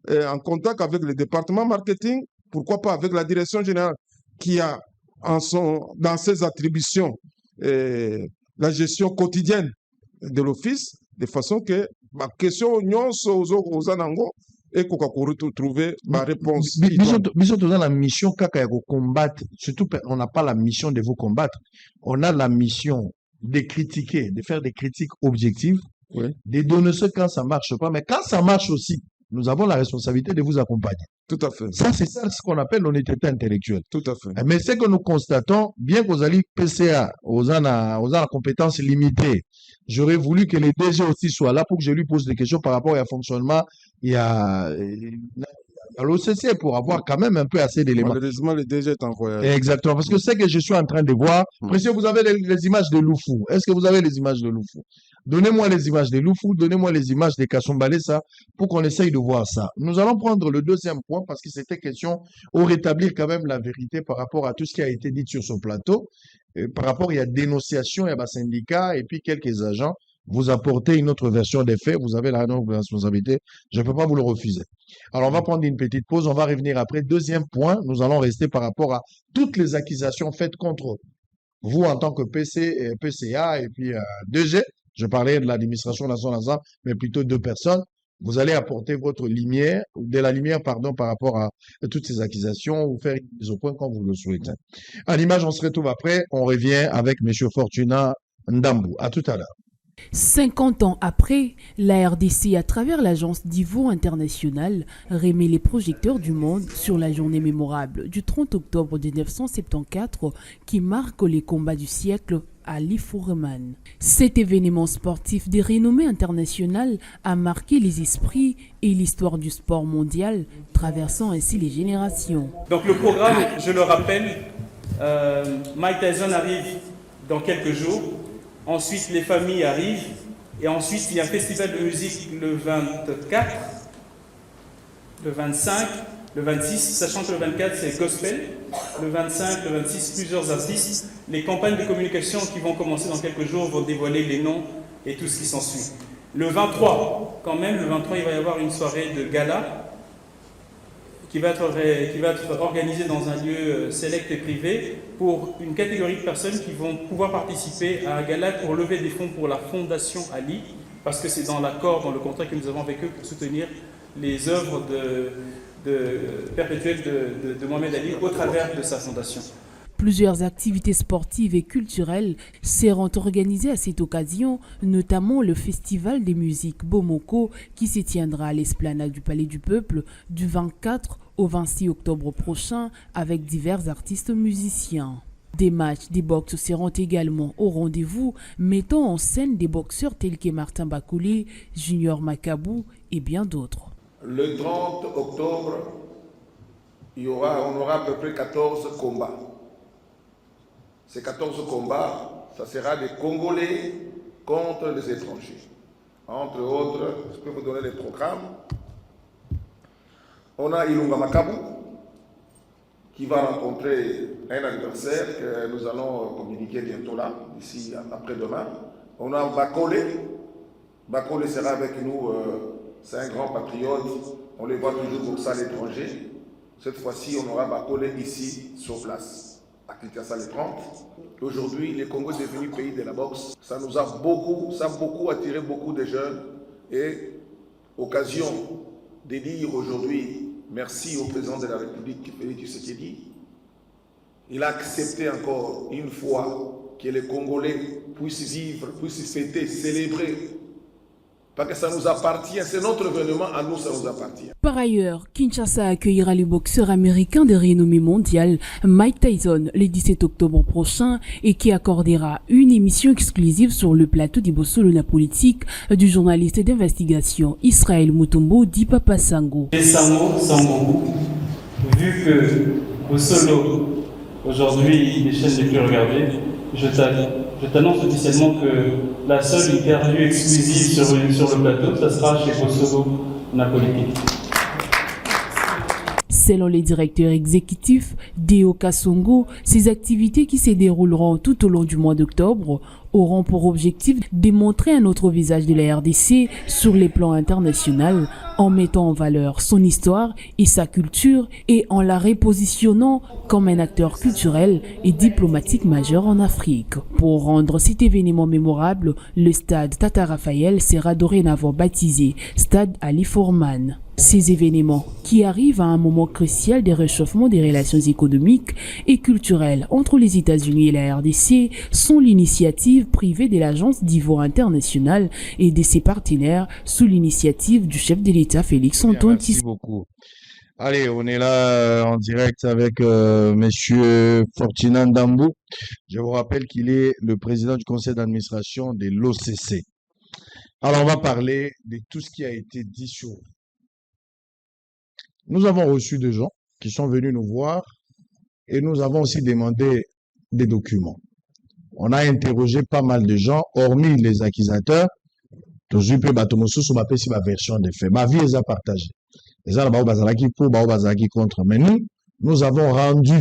en contact avec le département marketing, pourquoi pas avec la direction générale qui a dans ses attributions la gestion quotidienne de l'office, de façon que ma question aux Anango, et qu'on va retrouver ma réponse. Biso dans la mission kaka ya combattre, surtout on n'a pas la mission de vous combattre, on a la mission de critiquer, de faire des critiques objectives, Oui. de donner ce quand ça marche pas, mais quand ça marche aussi, nous avons la responsabilité de vous accompagner. Tout à fait. Ça, c'est ça ce qu'on appelle l'honnêteté intellectuelle. Tout à fait. Mais ce que nous constatons, bien qu'aux alliés PCA, aux la compétence limitée, j'aurais voulu que les DG aussi soient là pour que je lui pose des questions par rapport au fonctionnement, il y a l'OCC pour avoir quand même un peu assez d'éléments. Malheureusement, le DG est en voyage. Exactement, parce que c'est que je suis en train de voir. Monsieur, vous avez les images de Loufou. Est-ce que vous avez les images de Loufou? Donnez-moi les images de Loufou, donnez-moi les images de Kasumbalesa pour qu'on essaye de voir ça. Nous allons prendre le deuxième point parce que c'était question de rétablir quand même la vérité par rapport à tout ce qui a été dit sur ce plateau. Et par rapport, il y a dénonciation, il y a syndicat et puis quelques agents. Vous apportez une autre version des faits, vous avez la responsabilité, je ne peux pas vous le refuser. Alors, on va prendre une petite pause, on va revenir après. Deuxième point, nous allons rester par rapport à toutes les accusations faites contre vous en tant que PCA et puis DG. Je parlais de l'administration nationale, mais plutôt 2 personnes. Vous allez apporter votre lumière, par rapport à toutes ces accusations, ou faire une mise au point quand vous le souhaitez. À l'image, on se retrouve après, on revient avec M. Fortuna Ndambou. À tout à l'heure. 50 ans après, la RDC, à travers l'agence d'Ivo International, remet les projecteurs du monde sur la journée mémorable du 30 octobre 1974 qui marque les combats du siècle à Liforeman. Cet événement sportif de renommée internationale a marqué les esprits et l'histoire du sport mondial, traversant ainsi les générations. Donc le programme, je le rappelle, Mike Tyson arrive dans quelques jours. Ensuite, les familles arrivent. Et ensuite, il y a un festival de musique le 24, le 25, le 26, sachant que le 24, c'est gospel. Le 25, le 26, plusieurs artistes. Les campagnes de communication qui vont commencer dans quelques jours vont dévoiler les noms et tout ce qui s'ensuit. Le 23, quand même, le 23, il va y avoir une soirée de gala qui va être organisée dans un lieu select et privé pour une catégorie de personnes qui vont pouvoir participer à un gala pour lever des fonds pour la Fondation Ali, parce que c'est dans l'accord, dans le contrat que nous avons avec eux pour soutenir les œuvres perpétuelles de Mohamed Ali au travers de sa fondation. Plusieurs activités sportives et culturelles seront organisées à cette occasion, notamment le Festival des musiques Bomoko qui se tiendra à l'esplanade du Palais du Peuple du 24 au 26 octobre prochain avec divers artistes musiciens. Des matchs de boxe seront également au rendez-vous, mettant en scène des boxeurs tels que Martin Bakouli, Junior Makabou et bien d'autres. Le 30 octobre, on aura à peu près 14 combats. Ces 14 combats, ça sera des Congolais contre les étrangers. Entre autres, je peux vous donner les programmes. On a Ilunga Makabou, qui va rencontrer un adversaire que nous allons communiquer bientôt là, d'ici après-demain. On a Bakole. Bakole sera avec nous, c'est un grand patriote. On les voit toujours pour ça à l'étranger. Cette fois-ci, on aura Bakole ici, sur place. À Kinshasa les 30. Aujourd'hui, le Congo est devenu pays de la boxe. Ça a beaucoup attiré beaucoup de jeunes. Et occasion de dire aujourd'hui merci au président de la République, Félix Tshisekedi. Il a accepté encore une fois que les Congolais puissent vivre, puissent fêter, célébrer. Parce que ça nous appartient, c'est notre événement, à nous ça nous appartient. Par ailleurs, Kinshasa accueillera le boxeur américain de renommée mondiale Mike Tyson le 17 octobre prochain et qui accordera une émission exclusive sur le plateau d'Ibosolo politique du journaliste d'investigation Israël Mutombo dit Papa Sango. Sango, vu que Bosolo, aujourd'hui, les chaînes les plus regardées, je t'annonce officiellement que la seule interview exclusive sur le plateau, ça sera chez Bosolo Politique. Selon les directeurs exécutifs d'Eo Kasongo, ces activités qui se dérouleront tout au long du mois d'octobre auront pour objectif de démontrer un autre visage de la RDC sur les plans internationaux en mettant en valeur son histoire et sa culture et en la repositionnant comme un acteur culturel et diplomatique majeur en Afrique. Pour rendre cet événement mémorable, le stade Tata Raphaël sera dorénavant baptisé Stade Ali Fourman. Ces événements, qui arrivent à un moment crucial des réchauffements des relations économiques et culturelles entre les États-Unis et la RDC, sont l'initiative privée de l'Agence d'Ivoire internationale et de ses partenaires sous l'initiative du chef de l'État Félix Antoine Merci beaucoup. Allez, on est là en direct avec Monsieur Fortinand Dambou. Je vous rappelle qu'il est le président du conseil d'administration de l'OCC. Alors, on va parler de tout ce qui a été dit sur... Nous avons reçu des gens qui sont venus nous voir et nous avons aussi demandé des documents. On a interrogé pas mal de gens, hormis les accusateurs. Toujours peu batomosu sur ma version des faits. Ma vie les a partagée. Les gens là-bas bazalaki pour, bazalaki contre. Mais nous avons rendu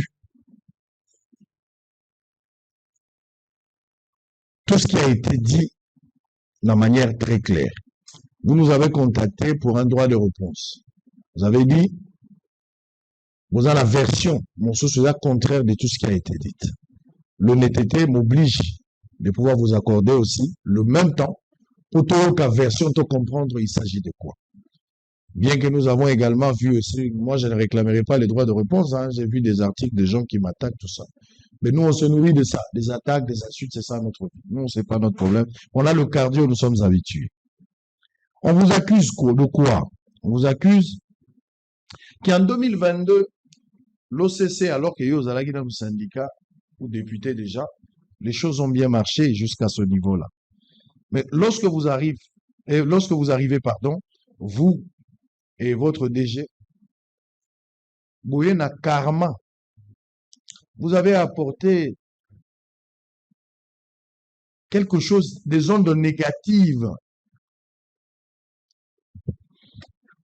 tout ce qui a été dit de manière très claire. Vous nous avez contacté pour un droit de réponse. Vous avez dit, vous avez la version, mon souci contraire de tout ce qui a été dit. L'honnêteté m'oblige de pouvoir vous accorder aussi le même temps pour toute la version, pour comprendre il s'agit de quoi. Bien que nous avons également vu aussi, moi je ne réclamerai pas les droits de réponse, hein, j'ai vu des articles de gens qui m'attaquent, tout ça. Mais nous on se nourrit de ça, des attaques, des insultes, c'est ça notre vie. Nous, c'est pas notre problème. On a le cardio, nous sommes habitués. On vous accuse de quoi? On vous accuse qu'en 2022, l'OCC, alors qu'il y a eu dans le syndicat ou député déjà, les choses ont bien marché jusqu'à ce niveau-là. Mais lorsque vous arrivez, vous et votre DG, Bouyena Karma, vous avez apporté quelque chose, des ondes négatives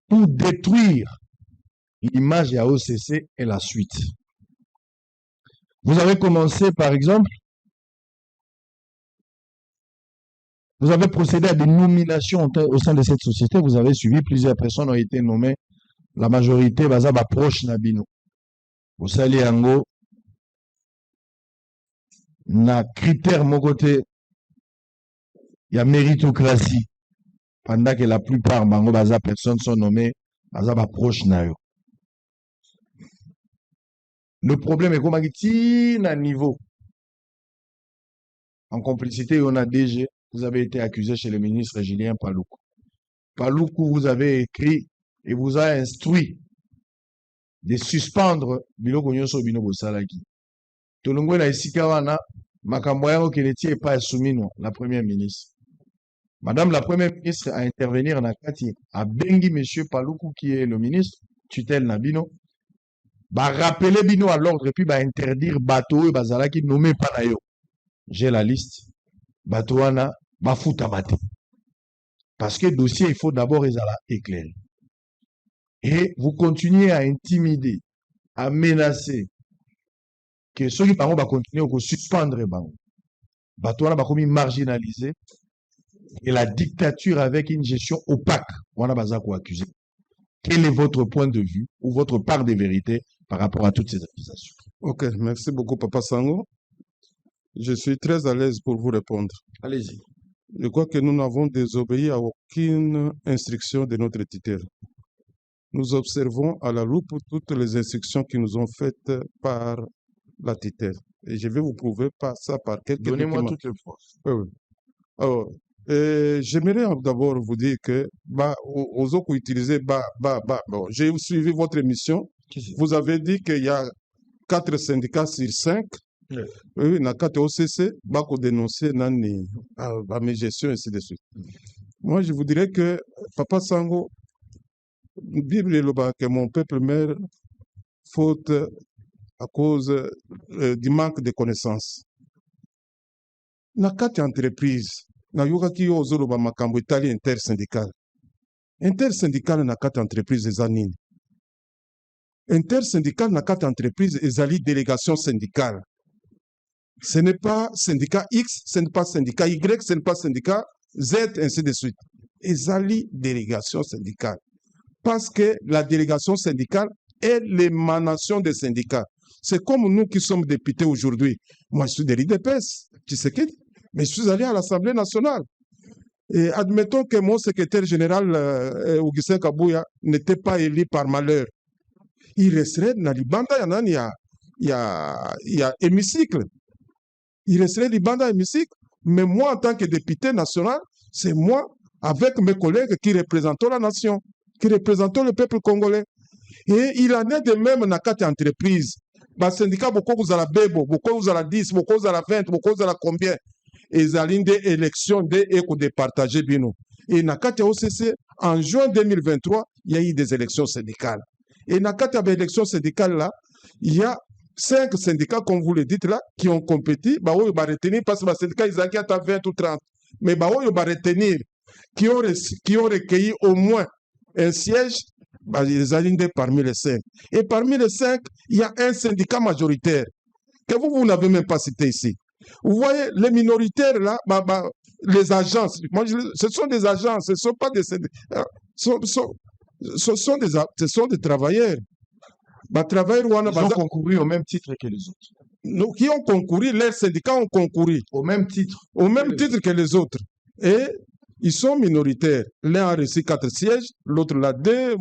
pour détruire l'image à OCC et la suite. Vous avez commencé, par exemple, vous avez procédé à des nominations au sein de cette société. Vous avez suivi, plusieurs personnes ont été nommées. La majorité, bazaba proche Nabino. Vous savez, Yango, na critère, mon côté, il y a méritocratie. Pendant que la plupart, bango, baza personnes sont nommées, bazaba proche Nayo. Le problème est comment il à niveau. En complicité, on a DG. Vous avez été accusé chez le ministre Julien Paloukou. Paloukou vous avez écrit et vous a instruit de suspendre Biloko Nyonso Binobo Salaki. Tolongwe na Isikawana, Makamboyango Keleti et pas Soumino, la première ministre. Madame la première ministre a intervenir na Kati, a bengi monsieur Paloukou qui est le ministre, tutelle Nabino, ba rappeler Bino à l'ordre et puis ba interdire Bato et Bazalaki nommé Panayo. J'ai la liste. Batouana, Bafoutamate. Parce que le dossier, il faut d'abord éclairer. Et vous continuez à intimider, à menacer, que ceux qui vont continuer à suspendre. Batouana va comme marginaliser. Et la dictature avec une gestion opaque. On a besoin d'accuser. Quel est votre point de vue ou votre part de vérité par rapport à toutes ces accusations? Ok, merci beaucoup, Papa Sango. Je suis très à l'aise pour vous répondre. Allez-y. Je crois que nous n'avons désobéi à aucune instruction de notre tuteur. Nous observons à la loupe toutes les instructions qui nous ont faites par la tutelle. Et je vais vous prouver ça par quelques documents. Donnez-moi toutes les fois. Oui. Alors, j'aimerais d'abord vous dire que aux autres utiliser bon, j'ai suivi votre émission. Vous avez dit qu'il y a 4 syndicats sur 5. Oui, na kate OCC, bako dénoncer nani, mes gestions, ainsi de suite. Moi, je vous dirais que Papa Sango, Bible est que mon peuple meurt faute à cause du manque de connaissances. Na kate entreprise, na yoga ki yo zolo ba makambo itali intersyndical. Intersyndical na kate entreprise ezanini. Intersyndical na kate entreprise ezali délégation syndicale. Ce n'est pas syndicat X, ce n'est pas syndicat Y, ce n'est pas syndicat Z, ainsi de suite. Ezali délégation syndicale. Parce que la délégation syndicale est l'émanation des syndicats. C'est comme nous qui sommes députés aujourd'hui. Moi, je suis de l'IDPS, tu sais qui, mais je suis allé à l'Assemblée nationale. Et admettons que mon secrétaire général, Augustin Kabouya, n'était pas élu par malheur. Il resterait dans l'Ibanda, il y a hémicycle. Il resterait l'Ibanda hémicycle. Mais moi, en tant que député national, c'est moi, avec mes collègues, qui représentons la nation, qui représentons le peuple congolais. Et il en est de même dans quatre entreprises. Le syndicat, beaucoup vous avez Bebo, beaucoup vous avez 10, beaucoup vous avez 20, beaucoup vous avez combien. Et ils ont des élections de partager bino. Et dans quatre OCC, en juin 2023, il y a eu des élections syndicales. Et dans quatre élections syndicales là, il y a 5 syndicats, comme vous le dites là, qui ont compétit. Bah oui, ils vont retenir parce que les syndicats, ils ont à 20 ou 30. Mais bah oui, ils vont retenir qui ont recueilli au moins un siège. Bah, ils alignent parmi les 5. Et parmi les 5, il y a un syndicat majoritaire que vous n'avez même pas cité ici. Vous voyez, les minoritaires là, les agences, moi, ce sont des agences, ce ne sont pas des syndicats. Ce sont des travailleurs. Ils ont concouru au même titre que les autres. Donc, qui ont concouru, les syndicats ont concouru. Au même titre. Au même titre que les autres. Et ils sont minoritaires. L'un a reçu 4 sièges, l'autre l'a 2,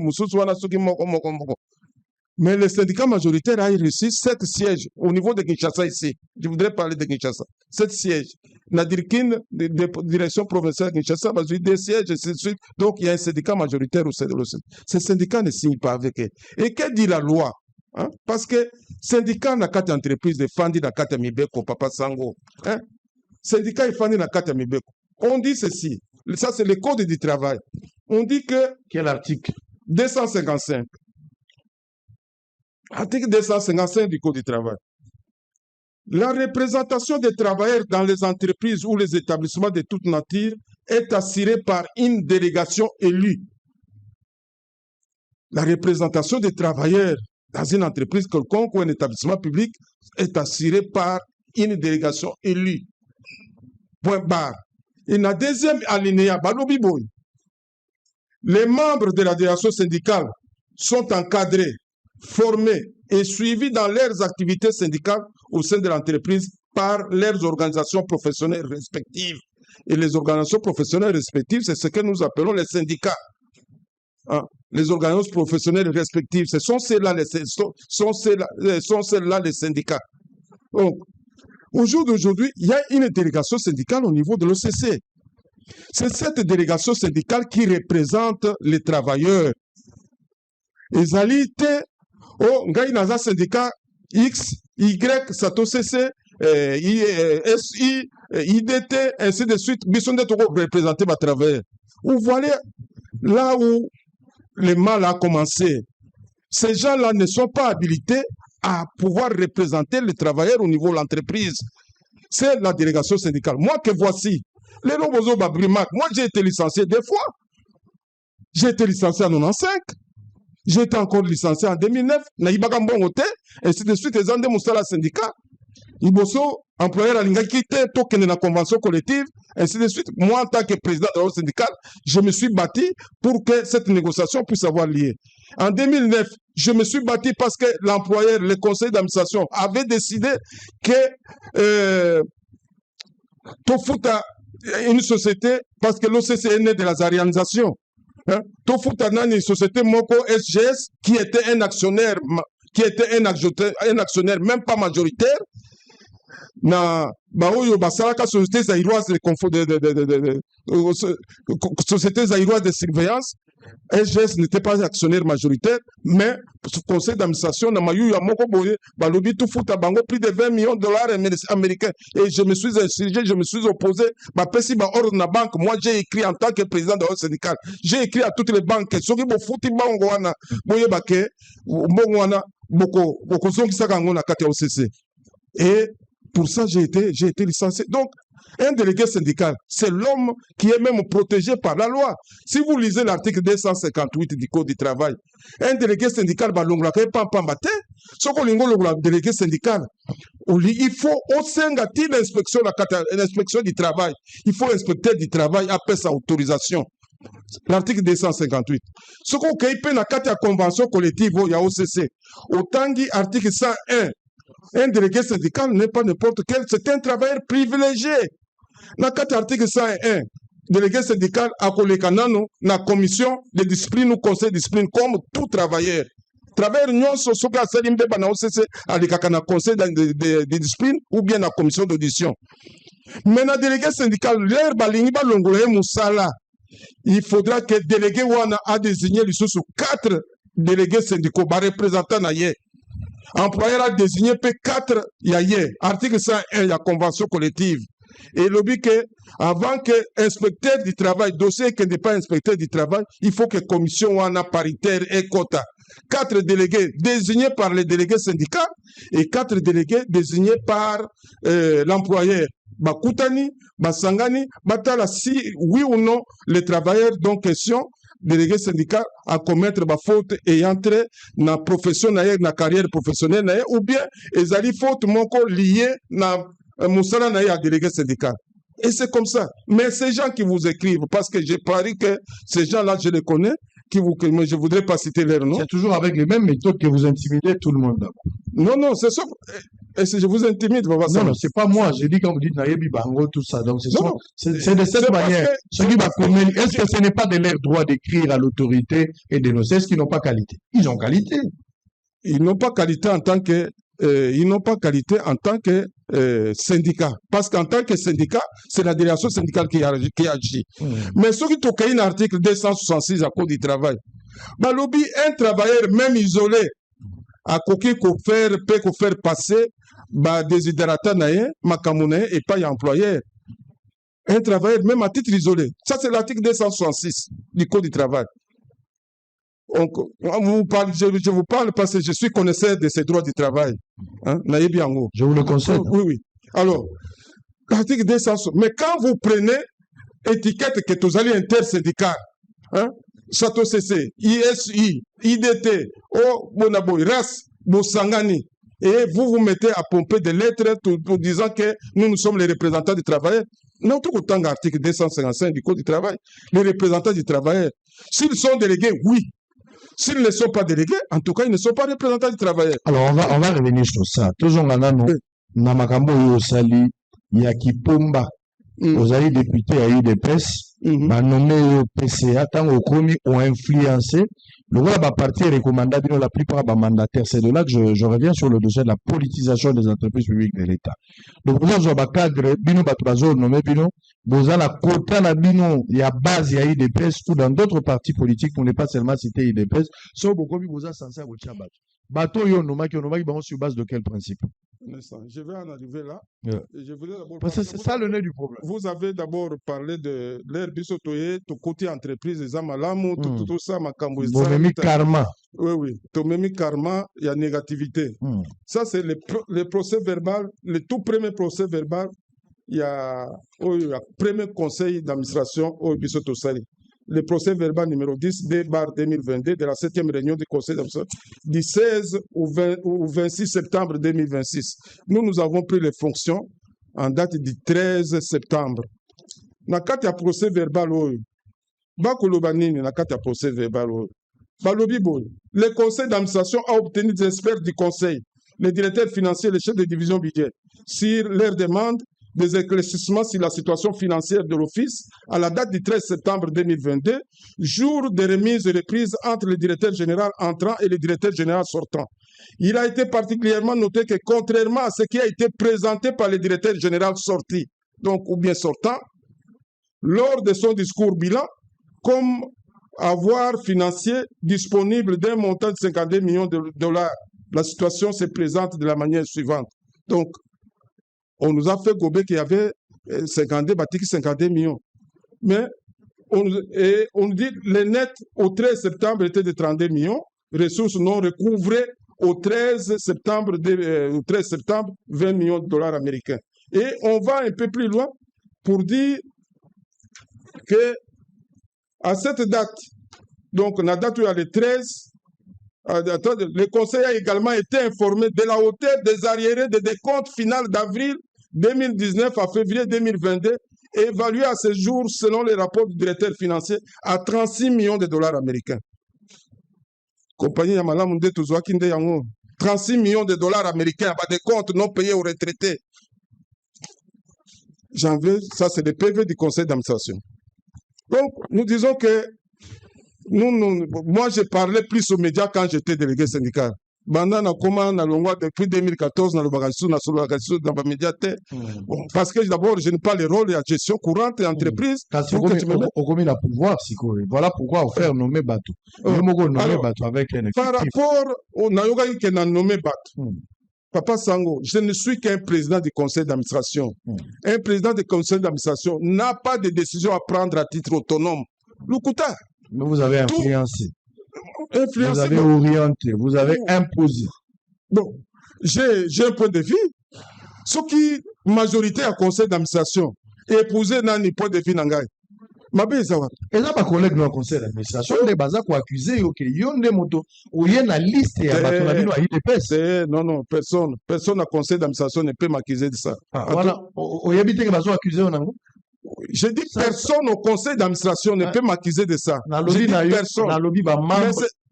mais le syndicat majoritaire a reçu 7 sièges au niveau de Kinshasa ici. Je voudrais parler de Kinshasa. 7 sièges. Nadirkin, de direction provinciale de Kinshasa, a eu 2 sièges, et ainsi de suite. Donc, il y a un syndicat majoritaire au sein de l'OCD. Ce syndicat ne signe pas avec eux. Et que dit la loi? Hein? Parce que syndicat n'a 4 entreprises de Fandi n'a 4 Mibeko, Papa Sango. Hein? Syndicat et Fandi n'a 4 Mibeko. On dit ceci. Ça, c'est le code du travail. On dit que... Quel article? 255. Article 255 du Code du travail. La représentation des travailleurs dans les entreprises ou les établissements de toute nature est assurée par une délégation élue. La représentation des travailleurs dans une entreprise quelconque ou un établissement public est assurée par une délégation élue. Point barre. Et dans la deuxième alinéa, les membres de la délégation syndicale sont encadrés, formés et suivis dans leurs activités syndicales au sein de l'entreprise par leurs organisations professionnelles respectives. Et les organisations professionnelles respectives, c'est ce que nous appelons les syndicats. Hein? Les organisations professionnelles respectives, ce sont celles-là les syndicats. Donc, au jour d'aujourd'hui, il y a une délégation syndicale au niveau de l'OCC. C'est cette délégation syndicale qui représente les travailleurs. Et Zalité, un syndicat X, Y, SATO CC, SI, IDT, ainsi de suite, ils sont représentés par travailleurs. Vous voyez là où le mal a commencé. Ces gens-là ne sont pas habilités à pouvoir représenter les travailleurs au niveau de l'entreprise. C'est la délégation syndicale. Moi que voici, les Robozo Babrimac, moi j'ai été licencié 2 fois. J'ai été licencié en 95. J'ai été encore licencié en 2009. Naïbaka Mbongote, ainsi de suite, les Andé Moussala syndicat. Iboso, employeur à l'ingakité, token de la convention collective, ainsi de suite. Moi, en tant que président de la syndical, je me suis battu pour que cette négociation puisse avoir lieu. En 2009, je me suis battu parce que l'employeur, le conseil d'administration avait décidé que Tofuta, une société, parce que l'OCC est né de la zarianisation. Hein? Tofuta Nani, une société Moko SGS, qui était un actionnaire, même pas majoritaire, na baoyo basalaka société zaïroise société zaïroise de surveillance. SGS n'était pas actionnaire majoritaire, mais le conseil d'administration n'a mayu ya moko boye balobi tout fout à bango plus de 20 millions de dollars américains. Et je me suis insurgé, je me suis opposé. Pesi ba ordre na banque. Moi j'ai écrit en tant que président de la syndical. J'ai écrit à toutes les banques. Soki bo fouti bango wana boye bake mbongo wana boko zongi saka ngo na kati ya OCC. Et pour ça j'ai été licencié. Donc Un délégué syndical, c'est l'homme qui est même protégé par la loi. Si vous lisez l'article 258 du Code du travail, un délégué syndical, ce qu'on délégué syndical, il faut aussi l'inspection du travail. Il faut inspecter du travail après sa autorisation. L'article 258. Ce qu'on peut dans la convention collective, il y a OCC. Autant dit article 101. Un délégué syndical n'est pas n'importe quel, c'est un travailleur privilégié. Dans l'article 101, délégué syndical a collé la commission de discipline ou conseil de discipline comme tout travailleur. Travailleur non soka salimbe bana OCC alikaka na conseil de discipline ou bien la commission d'audition. Mais dans délégué syndical, l'air balingi balongole musala. Il faudra que le délégué Wana a désigné les sous 4 délégués syndicaux, représentants naïe. Employeur a désigné P4 yaye. Article 101, il y a convention collective. Et le but que, avant que inspecteur du travail, dossier qui n'est pas inspecteur du travail, il faut que commission Wana paritaire et quota. 4 délégués désignés par les délégués syndicats et 4 délégués désignés par l'employeur. Bakutani, Basangani, Batala, si oui ou non les travailleurs dont question, délégués syndicats à commettre ma faute et entrer dans la profession, dans la carrière professionnelle, ou bien ils allaient faute liée dans Moussala à délégué syndical. Et c'est comme ça. Mais ces gens qui vous écrivent, parce que j'ai pari que ces gens-là, je les connais, mais je ne voudrais pas citer leur nom. C'est toujours avec les mêmes méthodes que vous intimidez tout le monde. Non, c'est ça. Et si je vous intimide, non, c'est pas moi. J'ai dit quand vous dites Nayebi Bango, tout ça. Donc c'est de cette manière. Est-ce que ce n'est pas de leur droit d'écrire à l'autorité et dénoncer? Est-ce qu'ils n'ont pas qualité? Ils ont qualité. Ils n'ont pas qualité en tant que syndicat. Parce qu'en tant que syndicat, c'est la délégation syndicale qui agit. Mais ce qui est un article 266 à code du travail, lobby, un travailleur même isolé, à côté peut faire passer des hydratats et pas employeur. Un travailleur même à titre isolé. Ça, c'est l'article 266 du code du travail. Donc, je vous parle parce que je suis connaisseur de ces droits du travail. Hein? Je vous le conseille. Oui. Alors, l'article 260. Mais quand vous prenez étiquette que vous allez intersyndical, hein? Sato CC, ISI, IDT, Bonaboy, RAS, Bosangani, et vous vous mettez à pomper des lettres tout disant que nous sommes les représentants du travailleur. Non, tout autant l'article 255 du Code du travail, les représentants du travailleur, s'ils sont délégués, oui. S'ils ne sont pas délégués, en tout cas, ils ne sont pas représentants du travailleur. Alors, on va revenir sur ça. Toujours Namakambo Yosali, Yakipomba, vous avez député à UDPS, nommé au PCA, tant au commis ont influencé. Le roi va partir recommandé la plupart des mandataires. C'est de là que je reviens sur le dossier de la politisation des entreprises publiques de l'État. Donc, vous avez un cadre, Bino Batrazo, nommé Bino, vous avez la quota, la Bino, il y a base, il y a IDPS, ou dans d'autres partis politiques, pour ne pas seulement citer IDPS, sauf beaucoup, vous avez censé avoir le chabot. Bateau, sur base de quel principe? Je vais en arriver là. Et je voulais parce que c'est ça le nez du problème. Vous avez d'abord parlé de l'air bisotoye, tout côté entreprise, les amalamu, tout ça, ma Tomemi karma. Oui. Tomemi karma, il y a négativité. Ça, c'est le procès verbal, le tout premier procès verbal. Il y a le premier conseil d'administration au Bisotosali. Le procès verbal numéro 10 D/2022 de la 7e réunion du conseil d'administration du 16 au 26 septembre 2026. Nous avons pris les fonctions en date du 13 septembre. Dans le procès verbal, le conseil d'administration a obtenu des experts du conseil, les directeurs financiers, les chefs de division budget, sur leur demande des éclaircissements sur la situation financière de l'Office à la date du 13 septembre 2022, jour de remise et reprise entre le directeur général entrant et le directeur général sortant. Il a été particulièrement noté que contrairement à ce qui a été présenté par le directeur général sorti, donc ou bien sortant, lors de son discours bilan, comme avoir financier disponible d'un montant de 52 millions de dollars, la situation se présente de la manière suivante. Donc, on nous a fait gober qu'il y avait 52 millions. Mais on nous dit que le net au 13 septembre était de 32 millions, ressources non recouvrées au 13 septembre, 20 millions de dollars américains. Et on va un peu plus loin. pour dire que à cette date, donc la date où il y a le 13, le Conseil a également été informé de la hauteur des arriérés de décompte final d'avril 2019 à février 2022, évalué à ce jour, selon les rapports du directeur financier, à 36 millions de dollars américains. Compagnie Yamala Munde Tuzwakinde Yango, 36 millions de dollars américains à des comptes non payés aux retraités. J'en veux, ça c'est le PV du conseil d'administration. Donc, nous disons que moi, j'ai parlé plus aux médias quand j'étais délégué syndical. Depuis 2014, dans le média, parce que d'abord, je n'ai pas le rôle de la gestion courante et entreprise. Voilà pourquoi on fait nommer Batou. Par rapport au Nayoga qui a nommé Batou, Papa Sango, je ne suis qu'un président du conseil d'administration. Un président du conseil d'administration n'a pas de décision à prendre à titre autonome. Lukuta. Mais vous avez influencé. Vous avez orienté, vous avez imposé. Bon, j'ai un point de vue. Ce qui, majorité à conseil d'administration, épouser n'a ni point de vue n'angai. Et là, ma collègue dans le conseil d'administration, les bazars qui accusé, il y a des motos, il y a une liste, il y a IDPS. Non, personne à conseil d'administration ne peut m'accuser de ça. Voilà, il y a des bazars accusés, je dis personne au conseil d'administration ne peut m'accuser de ça. Je dis personne.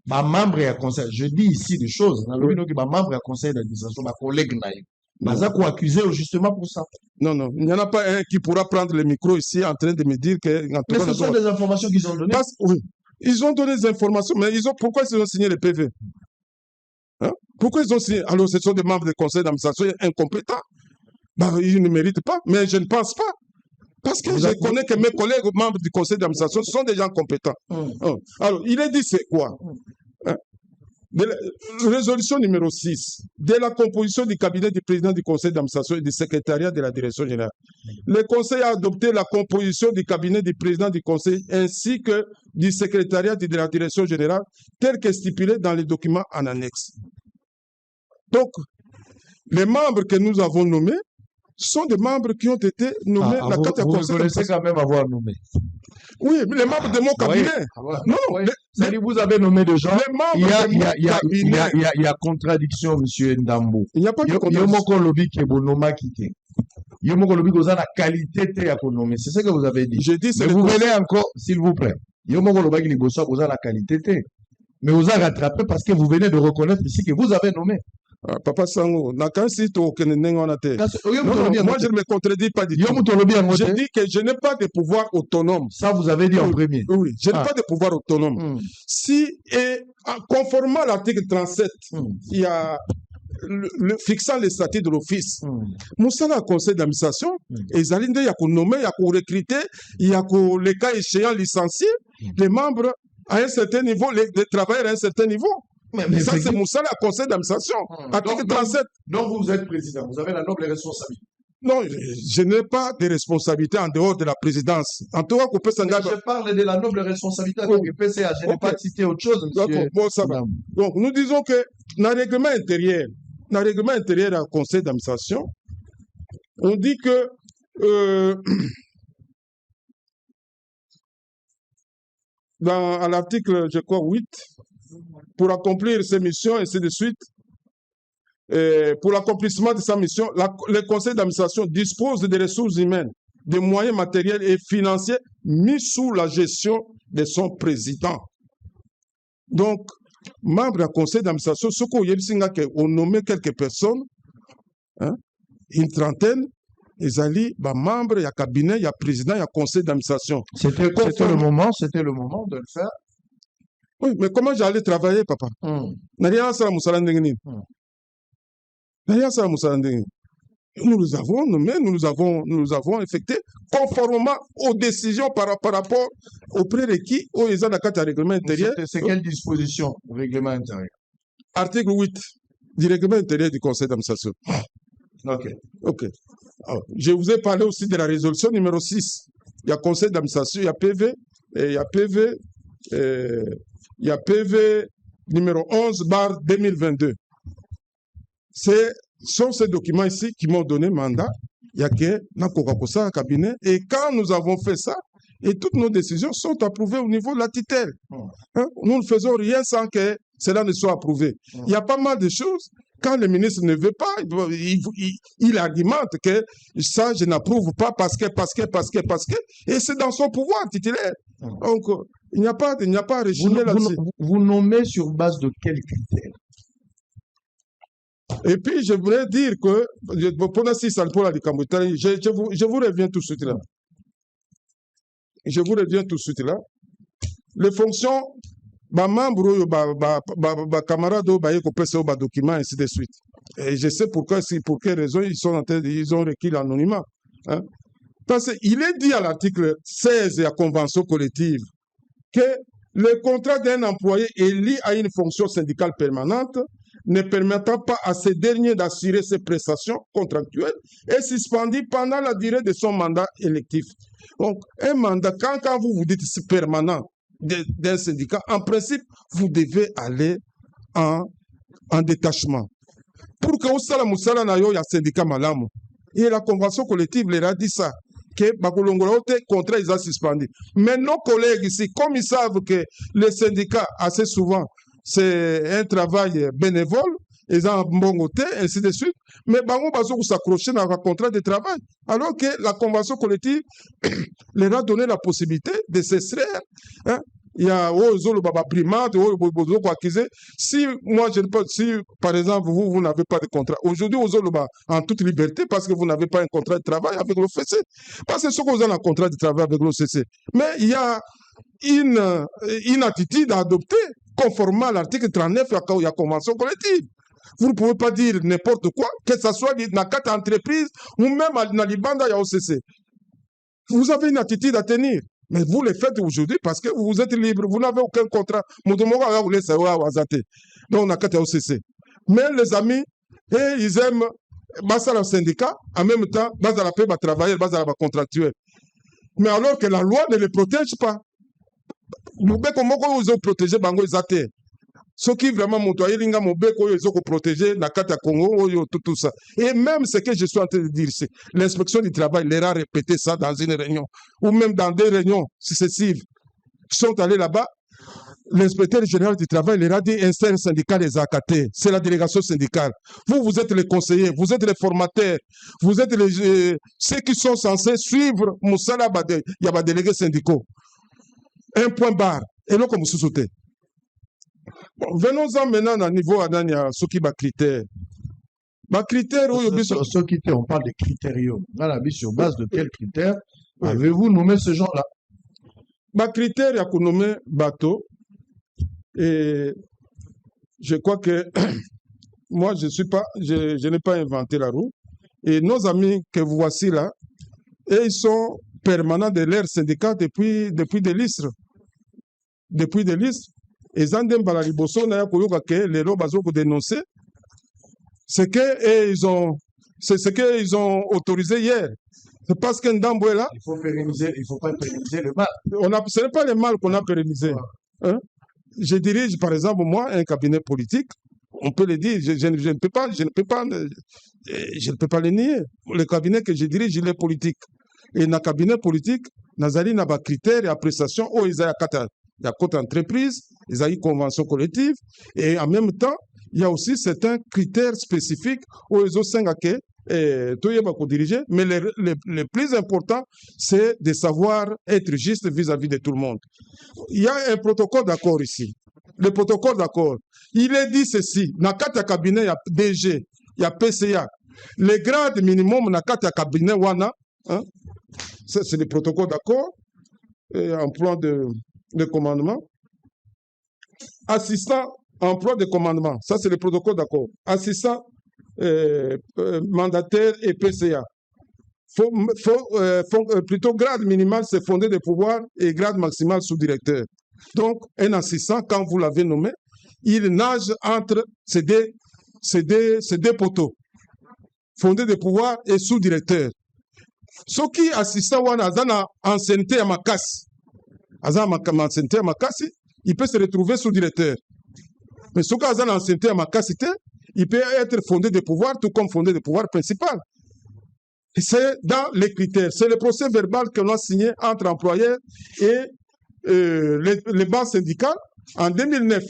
Membre et conseil. Je dis ici des choses. Membre et conseil d'administration, ma collègue naïve. Baza qu'on accusé justement pour ça. Non, il n'y en a pas un qui pourra prendre le micro ici en train de me dire que. Mais ce sont des informations qu'ils ont données. Oui, ils ont donné des informations, mais pourquoi ils ont signé le PV? Hein? Pourquoi ils ont signé? Alors, ce sont des membres du conseil d'administration incompétents. Ils ne méritent pas, mais je ne pense pas. Parce que je connais que mes collègues membres du conseil d'administration sont des gens compétents. Alors, il est dit c'est quoi? Résolution numéro 6, de la composition du cabinet du président du conseil d'administration et du secrétariat de la direction générale. Le conseil a adopté la composition du cabinet du président du conseil ainsi que du secrétariat de la direction générale, tel que stipulé dans les documents en annexe. Donc, les membres que nous avons nommés sont des membres qui ont été nommés dans le conseil. Vous connaissez quand même avoir nommé. Oui, les membres de mon cabinet. Vous avez nommé des gens. Il y a contradiction, M. Ndambo. Il n'y a pas de contradiction. Il y a la qualité de c'est ce que vous avez dit. Je dis, mais vous venez encore, s'il vous plaît. Il y a la qualité. Mais vous avez rattrapé parce que vous venez de reconnaître ici que vous avez nommé. Papa Sango, moi je ne me contredis pas du tout. Je dis que je n'ai pas de pouvoir autonome. Ça, vous avez dit en premier. Oui, je n'ai pas de pouvoir autonome. Si, conformément à l'article 37, il y a fixant les statuts de l'office, nous sommes à conseil d'administration, et il y a qu'on nommer, il y a qu'on recruter, il y a qu'on, les cas échéants licenciés, les membres à un certain niveau, les travailleurs à un certain niveau. Mais ça, c'est Moussala à conseil d'administration. Article 37. Donc, vous êtes président, vous avez la noble responsabilité. Non, je n'ai pas de responsabilité en dehors de la présidence. En tout cas, je parle de la noble responsabilité en tant que PCA. Je n'ai pas cité autre chose, monsieur. Bon, ça va. Donc, nous disons que dans le règlement intérieur à la conseil d'administration, on dit que à l'article, je crois, 8, pour accomplir ses missions, et ainsi de suite, pour l'accomplissement de sa mission, le conseil d'administration dispose des ressources humaines, des moyens matériels et financiers mis sous la gestion de son président. Donc, membre du conseil d'administration, ce qu'on nommé quelques personnes, une trentaine, ils allaient, membres, il y a cabinet, il y a président, il y a conseil d'administration. C'était le moment de le faire. Oui, mais comment j'allais travailler, papa? Nous les avons nommés, nous les avons effectués conformément aux décisions par rapport aux prérequis aux règlement intérieur. C'est quelle disposition au règlement intérieur? Article 8 du règlement intérieur du conseil d'administration. Ok. Alors, je vous ai parlé aussi de la résolution numéro 6. Il y a conseil d'administration, il y a PV, et il y a PV numéro 11/2022. Ce sont ces documents ici qui m'ont donné mandat Il y a que un cabinet. Et quand nous avons fait ça, et toutes nos décisions sont approuvées au niveau de la tutelle. Hein? Nous ne faisons rien sans que cela ne soit approuvé. Il y a pas mal de choses. Quand le ministre ne veut pas, il argumente que ça, je n'approuve pas parce que. Et c'est dans son pouvoir titulaire. Donc, il n'y a pas à réginer là-dessus. Vous nommez sur base de quels critères? Et puis, je voudrais dire que, je vous reviens tout de suite là. Je vous reviens tout de suite là. Les fonctions, membres, camarades, documents, ainsi de suite. Et je sais pour quelle raison ils ont requis l'anonymat. Hein? Parce qu'il est dit à l'article 16 de la Convention collective que le contrat d'un employé est lié à une fonction syndicale permanente, ne permettant pas à ce dernier d'assurer ses prestations contractuelles et suspendu pendant la durée de son mandat électif. Donc, un mandat, quand vous dites c'est permanent d'un syndicat, en principe, vous devez aller en détachement. Pour que il y a un syndicat malamu. Et la convention collective leur a dit ça, que le contrat est suspendu. Mais nos collègues ici, comme ils savent que les syndicats, assez souvent, c'est un travail bénévole, ils ont un bon côté, ainsi de suite. Mais ils s'accrocher dans un contrat de travail. Alors que la convention collective leur a donné la possibilité de s'extraire. Hein? Il y a si moi je ne peux, si par exemple vous n'avez pas de contrat, aujourd'hui en toute liberté parce que vous n'avez pas un contrat de travail avec l'OFC. Parce que ce que vous avez un contrat de travail avec l'OCC. Mais il y a une attitude à adopter conformément à l'article 39 de la convention collective. Vous ne pouvez pas dire n'importe quoi, que ce soit dans quatre entreprises ou même dans les bandes à OCC. Vous avez une attitude à tenir. Mais vous le faites aujourd'hui parce que vous êtes libre, vous n'avez aucun contrat. Donc, on a quatre OCC. Mais les amis, ils aiment le syndicat, en même temps, la paix va travailler, la contractuel. Mais alors que la loi ne les protège pas. Nous comment ils ont protégé Bango Zate. Ce qui vraiment montoyer linga mobeko ils ont protégé na kata Congo tout ça. Et même ce que je suis en train de dire, c'est l'inspection du travail leur a répété ça dans une réunion ou même dans des réunions successives. Ils sont allés là-bas. L'inspecteur général du travail leur a dit un syndicat des AKT, c'est la délégation syndicale. Vous êtes les conseillers, vous êtes les formateurs, vous êtes ceux qui sont censés suivre Moussala Bade, il y a des délégués syndicaux. Un point barre. Et là, comme vous sautez. Bon, venons-en maintenant à niveau à ce qui est critère. Critère, on parle des critériums. Sur base de quels critères avez-vous nommé ce genre-là? Critère, il y a qu'on nommé bateau. Et je crois que moi, je n'ai pas inventé la roue. Et nos amis que vous voici là, ils sont permanents de leur syndicat depuis des listes. Depuis des listes. Et Zandem Balaliboso n'a pas que les lois pour dénoncer ce qu'ils ont autorisé hier. C'est parce qu'un Ndambo est là. Il faut pas pérenniser le mal. Ce n'est pas le mal qu'on a pérennisé. Hein? Je dirige, par exemple, moi, un cabinet politique. On peut le dire, je ne peux pas le nier. Le cabinet que je dirige, il est politique. Et dans le cabinet politique, Nazali n'a pas de critères et appréciations. Oh, ils ont il y a côté entreprise, ils ont une convention collective, et en même temps, il y a aussi certains critères spécifiques où ils ont 5 acquis, diriger, mais le plus important, c'est de savoir être juste vis-à-vis de tout le monde. Il y a un protocole d'accord ici. Le protocole d'accord, il est dit ceci, dans 4 cabinets, il y a DG, il y a PCA. Les grades minimum dans 4 cabinets, hein, c'est le protocole d'accord, emploi de commandement. Assistant, emploi de commandement. Ça, c'est le protocole d'accord. Assistant, mandataire et PCA. Plutôt grade minimal, c'est fondé de pouvoir et grade maximal sous-directeur. Donc, un assistant, quand vous l'avez nommé, il nage entre ces deux poteaux. Fondé de pouvoir et sous-directeur. Ce qui assistant, Azana ancienneté à ma casse. Il peut se retrouver sous-directeur. Mais ce cas a l'ancienneté à ma capacité, il peut être fondé de pouvoir, tout comme fondé de pouvoir principal. C'est dans les critères. C'est le procès verbal que l'on a signé entre employeurs et les banques syndicales en 2009.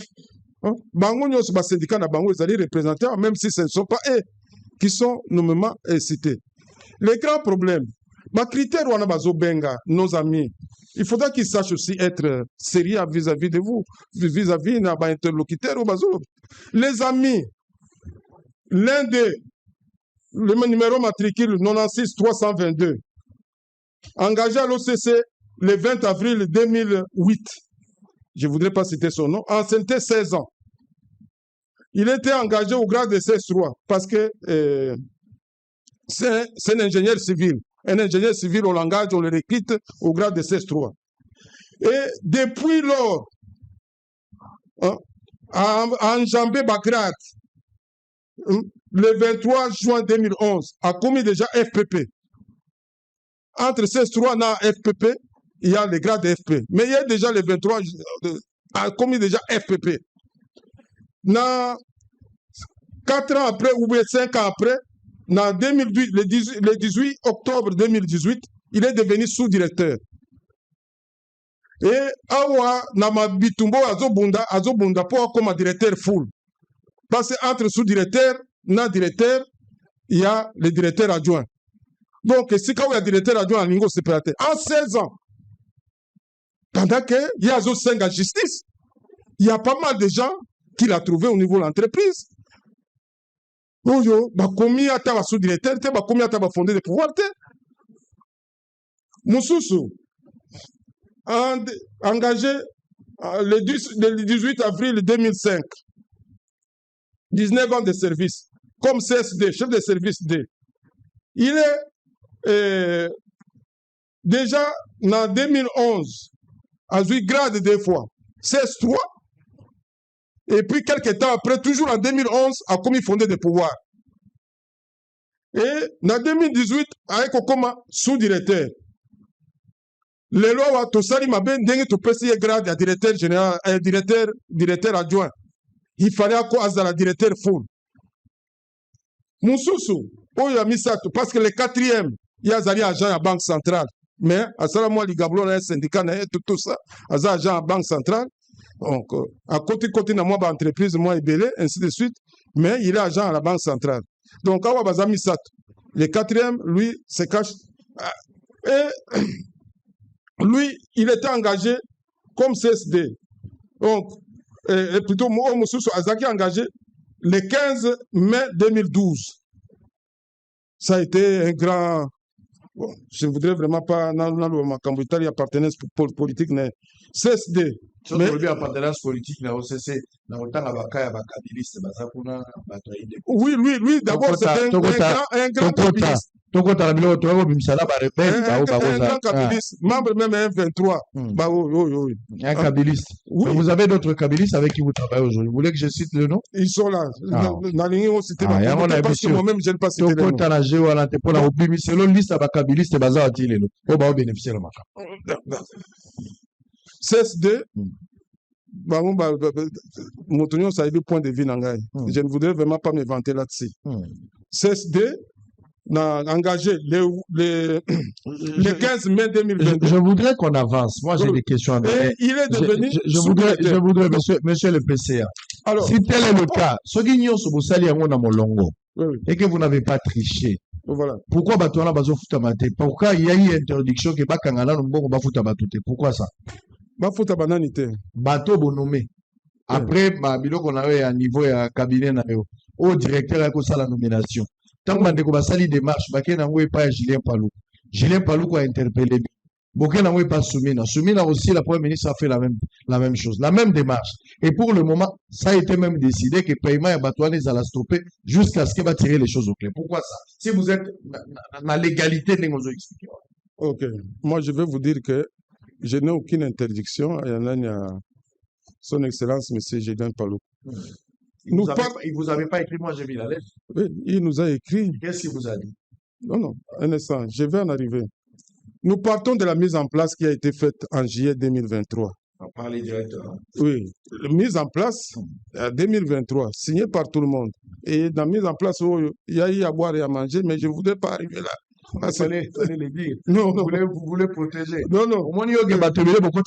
Bango nyonso ba syndicat na bango ils représentés, même si ce ne sont pas eux qui sont nommément cités. Les grands problèmes, les critères wana bazo benga, nos amis, il faudra qu'ils sachent aussi être sérieux vis-à-vis de vous, vis-à-vis de nos interlocuteurs. Les amis, l'un des, le numéro matricule 96 322, engagé à l'OCC le 20 avril 2008, je ne voudrais pas citer son nom, ancienneté 16 ans. Il était engagé au grade de CS3 parce que c'est un ingénieur civil. Un ingénieur civil, on l'engage, on le recrute au grade de CS3. Et depuis lors, a enjambé Bagrat, le 23 juin 2011, a commis déjà FPP. Entre CS3 et FPP, il y a le grade de FP. Mais il y a déjà le 23, a commis déjà FPP. 4 ans après, ou bien 5 ans après, le 18 octobre 2018, il est devenu sous-directeur. Et awa nama bitumbo azobunda pour comme directeur full. Parce que entre sous-directeur et directeur, il y a le directeur adjoint. Donc, si quand il y a directeur adjoint en lingo séparateur, en 16 ans, pendant qu'il y a 5 à justice, il y a pas mal de gens qui l'ont trouvé au niveau de l'entreprise. Oyo, bakomi ata ba sous-directeur, te bakomi ata ba fondé de pouvoir te. Moussousou, engagé le 18 avril 2005, 19 ans de service, comme CSD, chef de service D. Il est déjà en 2011, a eu grade 2 fois, CS3, et puis quelques temps après, toujours en 2011, a commis fondé de pouvoir. Et en 2018, avec Okoma, sous-directeur. Les lois, tout ça, il m'a bien dit que tu peux grade à directeur général, directeur adjoint. Il fallait qu'on ait la directeur full. Moussoussou, oh, il a mis ça, parce que le 4e, il y a des agents à la Banque centrale. Mais, à ça, moi, les Gablons, les syndicats, tout ça, il y a des agents à la Banque centrale. Donc, à côté, moi, entreprise, moi, Ebélé, ainsi de suite. Mais il est agent à la Banque centrale. Donc, le 4e, lui, se cache. Et lui, il était engagé comme CSD. Donc, plutôt, Moussoussou Azaki engagé le 15 mai 2012. Ça a été un grand. Bon, je ne voudrais vraiment pas, dans le Cambouitali, il y a appartenance politique, mais CSD. Mais il y a appartenance politique, dans OCC, dans le temps, oui, lui, d'abord, c'est un grand kabiliste. Un grand kabiliste, membre même M23. Un kabiliste. Oui. Vous avez d'autres kabilistes avec qui vous travaillez aujourd'hui. Vous voulez que je cite le nom? Ils sont là. Dans ligne, on cite parce que moi-même, je ne pas citer le nom. Selon liste à kabiliste, on va bénéficier de ma CSD, Montonio, ça a eu point de vue nangai. Je ne voudrais vraiment pas me vanter là-dessus. CSD n'a engagé le 15 mai 2022. Je voudrais qu'on avance. Moi, j'ai des questions. Il est devenu. Je voudrais, monsieur le PCA. Alors, si tel est le cas, ce qui est sur Boussali et que vous n'avez pas triché. Voilà. Pourquoi Batouana Bazo Foutamate? Pourquoi il y a eu interdiction que Bakangana Mbongo Bafoutabatoute? Pourquoi ça? Bafoutabanaité. Bateau Bonomé. Après, Bilo qu'on avait à niveau à cabinet au directeur à la nomination. Tant que Bandeko Basali démarche, Baké n'a pas Julien Palou. Julien Palou a interpellé. Boké n'a pas Soumina. Soumina aussi, la première ministre a fait la même chose, la même démarche. Et pour le moment, ça a été même décidé que paiement et Batouane allait stopper jusqu'à ce qu'il va tirer les choses au clair. Pourquoi ça? Si vous êtes dans la légalité, nous vous expliquer. Ok. Moi, je vais vous dire que je n'ai aucune interdiction. Il y en a son Excellence, M. Julien Palou. Il vous avait pas écrit, moi j'ai mis la lettre. Oui, il nous a écrit. Qu'est-ce qu'il vous a dit? Non, un instant, je vais en arriver. Nous partons de la mise en place qui a été faite en juillet 2023. On parlait directement. Oui, la mise en place en 2023, signée par tout le monde. Et dans la mise en place, il y a eu à boire et à manger, mais je ne voudrais pas arriver là. Il fallait le dire. Non, non. Vous voulez protéger. Non, non. Au moins, il y a beaucoup de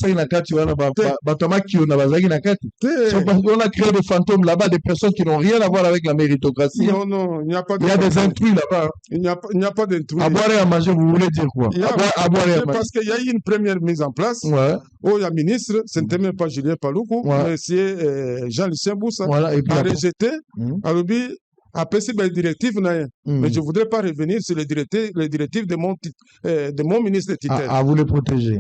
on a créé des fantômes là-bas, des personnes qui n'ont rien à voir avec la méritocratie. Non, non, il n'y a pas de. Il y a des intrus là-bas. Il n'y a pas d'intrus. À boire et à manger, vous voulez dire quoi? À boire et à manger. Parce qu'il y a eu une première mise en place. Ouais. Où il y a ministre, ce n'était même pas Julien Paloukou, mais c'est Jean-Lucien Boussa. Voilà. Et puis, a rejeté. Alors, après, c'est une directive, mais je ne voudrais pas revenir sur les directives de mon ministre titulaire. À vous les protéger.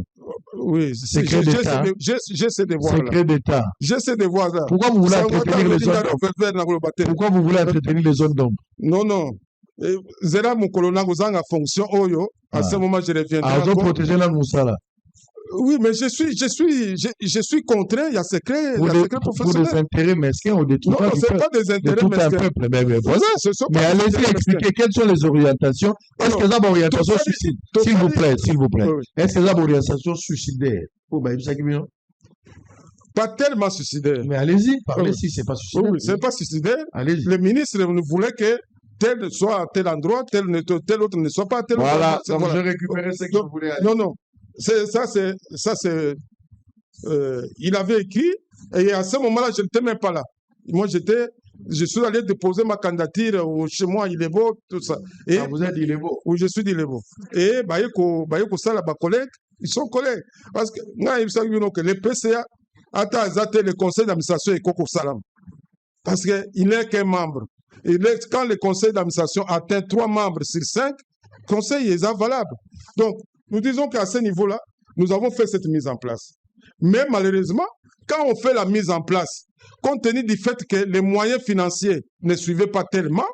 Oui, secret d'État. J'ai ces devoirs-là. Secret d'État. J'ai ces devoirs-là. Pourquoi vous voulez entretenir les zones d'ombre? Pourquoi vous voulez entretenir les zones d'ombre? Non, non. Zera Mukolona Gozanga fonction Oyo. À ce moment, je reviendrai. Vous protégez la Moussala. Oui, mais je suis contraint, il y a secret, professionnel. Pour des intérêts mesquins ou des trucs. Non, ce n'est pas des intérêts mesquins. Peuple. Mais allez-y expliquer quelles sont les orientations. Est-ce que ça orientation suicidaire? S'il vous plaît. Est-ce que ça orientation suicidaire? Pas tellement suicidaire. Mais allez-y, parlez si ce n'est pas suicidaire. Oui, ce n'est pas suicidaire. Allez-y. Le ministre voulait que tel soit à tel endroit, tel autre ne soit pas à tel endroit. Voilà, donc je récupérais ce que vous voulez aller. Non, non. Il avait écrit, et à ce moment-là, je n'étais même pas là. Moi, je suis allé déposer ma candidature chez moi à Ilebo, tout ça. Et, vous êtes d'Ilebo? Oui, je suis d'Ilebo. Et, ça, là, collègues, ils sont collègues. Parce que, les PCA, le conseil d'administration est Koko Salam. Parce qu'il n'est qu'un membre. Et quand le conseil d'administration atteint 3 membres sur 5, le conseil est valable. Donc, nous disons qu'à ce niveau-là, nous avons fait cette mise en place. Mais malheureusement, quand on fait la mise en place, compte tenu du fait que les moyens financiers ne suivaient pas tellement,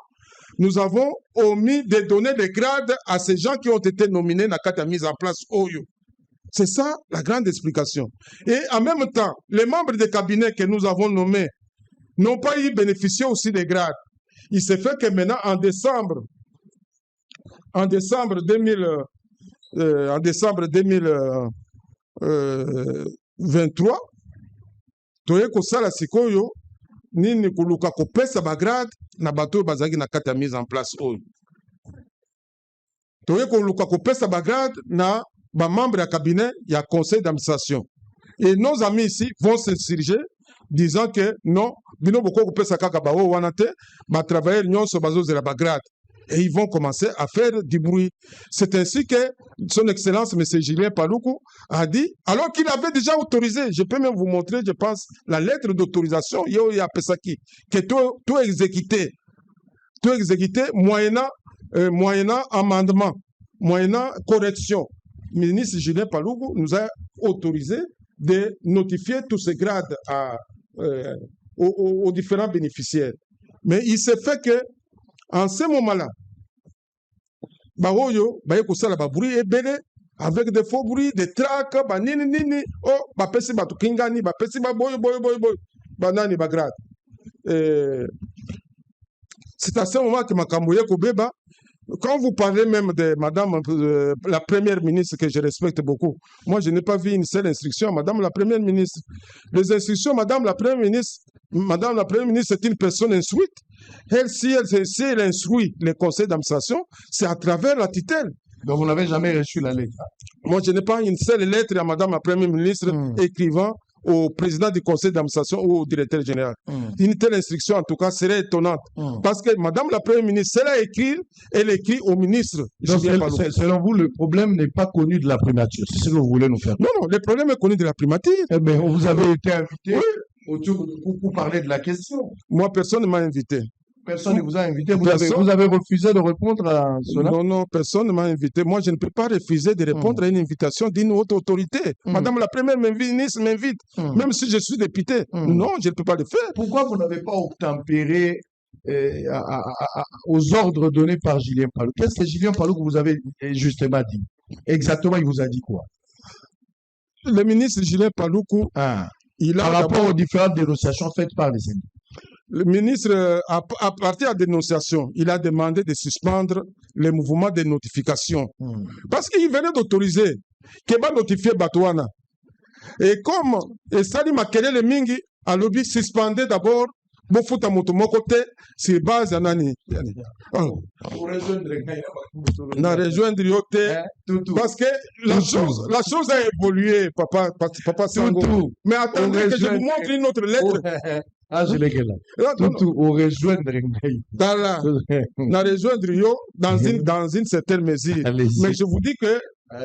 nous avons omis de donner des grades à ces gens qui ont été nominés dans la mise en place OYO. C'est ça la grande explication. Et en même temps, les membres des cabinets que nous avons nommés n'ont pas eu bénéficié aussi des grades. Il s'est fait que maintenant, en décembre 2023, toye kosala sikoyo nini kuluka kopesa bagrade na bato bazaki na kati ya mise en place oyo. Toye koluka kopesa bagrade na ba membre ya cabinet ya conseil d'administration. Et nos amis ici vont s'insurger disant que non, bino boko kopesa kaka ba o wana te, ba travailler nyonso bazozela bagrade. Et ils vont commencer à faire du bruit. C'est ainsi que son Excellence, M. Julien Paloukou, a dit, alors qu'il avait déjà autorisé, je peux même vous montrer, je pense, la lettre d'autorisation, que tout exécuté moyennant amendement, moyennant correction. Le ministre Julien Paloukou nous a autorisé de notifier tous ces grades aux différents bénéficiaires. Mais il s'est fait que en ce moment-là, baoyo baye kosala ba bruit ebele avec des faux bruits, des tracts, ba nini oh ba pesi ba tukingani ba pesi ba boy ba nani ba grade. C'est à ce moment que makambo yeko beba. Quand vous parlez même de madame la première ministre que je respecte beaucoup, moi je n'ai pas vu une seule instruction à madame la première ministre. Les instructions madame la première ministre c'est une personne instruite. Elle, si elle instruit les conseils d'administration, c'est à travers la tutelle. Donc vous n'avez jamais reçu la lettre? Moi je n'ai pas une seule lettre à madame la première ministre écrivant au président du conseil d'administration ou au directeur général. Une telle instruction, en tout cas, serait étonnante. Parce que madame la première ministre, elle écrit au ministre. Donc, selon vous, le problème n'est pas connu de la primature. C'est ce que vous voulez nous faire. Non, non, le problème est connu de la primature. Eh bien, vous avez été invité pour parler de la question. Moi, personne ne m'a invité. Personne ne vous a invité. Vous avez refusé de répondre à cela? Non, non, personne ne m'a invité. Moi, je ne peux pas refuser de répondre à une invitation d'une haute autorité. Madame la première ministre m'invite, même si je suis député. Non, je ne peux pas le faire. Pourquoi vous n'avez pas obtempéré aux ordres donnés par Julien Paloukou? Qu'est-ce que Julien Paloukou vous avez justement dit? Exactement, il vous a dit quoi? Le ministre Julien Paloukou, il a par rapport aux différentes dénonciations faites par les syndicats. Le ministre, à partir de la dénonciation, il a demandé de suspendre les mouvements de notification. Parce qu'il venait d'autoriser qu'il va notifier Batouana. Et comme Sali Makelele Mingi a lobby suspendé d'abord bofuta moto moko te sur base ya nani na rejoindre yo te parce que la chose a évolué papa Sango. Mais attendez que je vous montre une autre lettre. Ah, je l'ai là. Tout au rejoindre na rejoindre yo dans une certaine mesure. Mais je vous dis que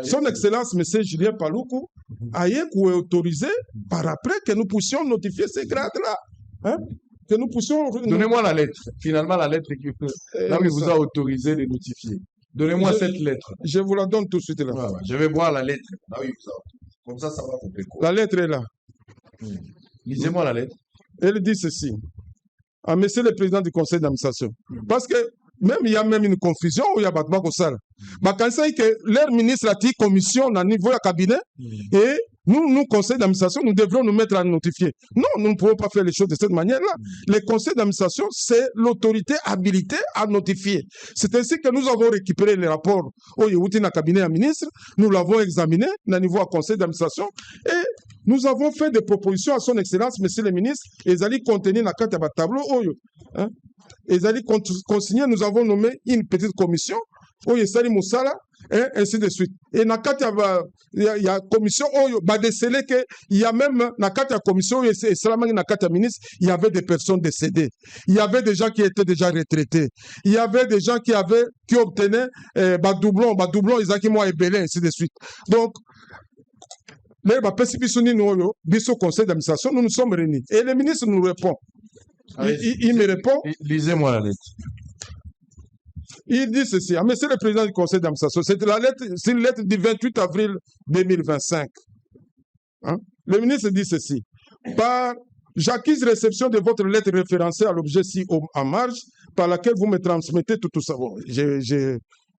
son Excellence, M. Julien Paluku, a autorisé par après que nous puissions notifier ces grades-là. Hein? Que nous puissions... Donnez-moi la lettre. Finalement, la lettre qui vous a autorisé de notifier. Donnez-moi cette lettre. Je vous la donne tout de suite là. Je vais voir la lettre. Comme ça va couper. La lettre est là. Lisez-moi la lettre. Elle dit ceci. À Monsieur le Président du Conseil d'administration. Parce que même il y a même une confusion où il y a Batba Kossal. Quand c'est que leur ministre a dit commission au niveau du cabinet et nous, conseil d'administration, nous devrons nous mettre à notifier. Non, nous ne pouvons pas faire les choses de cette manière-là. Le conseil d'administration, c'est l'autorité habilitée à notifier. C'est ainsi que nous avons récupéré les rapports au cabinet à ministre, nous l'avons examiné au niveau du conseil d'administration et nous avons fait des propositions à son excellence, monsieur le ministre, et ils allaient contenir la carte à tableau. Ils allaient consigner, nous avons nommé une petite commission, Sali Moussala, et ainsi de suite. Et il y a commission, décelé que il y a même la commission, et ministre, il y avait des personnes décédées. Il y avait des gens qui étaient déjà retraités. Il y avait des gens qui obtenaient doublon, ils ont et Belin, ainsi de suite. Donc, le conseil d'administration, nous nous sommes réunis. Et le ministre nous répond. Il me répond. Lisez-moi la lettre. Il dit ceci. Monsieur le Président du Conseil d'administration, c'est une lettre du 28 avril 2025. Le ministre dit ceci. J'accuse réception de votre lettre référencée à l'objet ci en marge, par laquelle vous me transmettez tout ça. Bon,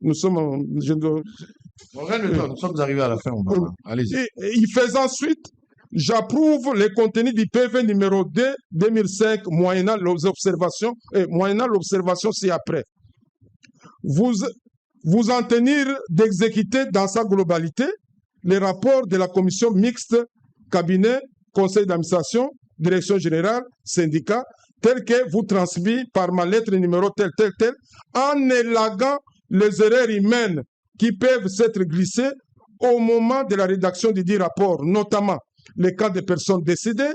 nous sommes... nous sommes arrivés à la fin. Allez-y. Il fait ensuite... J'approuve les contenus du PV numéro 2 2005 moyennant l'observation ci-après. Vous en tenir d'exécuter dans sa globalité les rapports de la commission mixte cabinet, conseil d'administration, direction générale, syndicat, tel que vous transmis par ma lettre numéro tel, en élaguant les erreurs humaines qui peuvent s'être glissées au moment de la rédaction du dit rapport, notamment les cas de personnes décédées,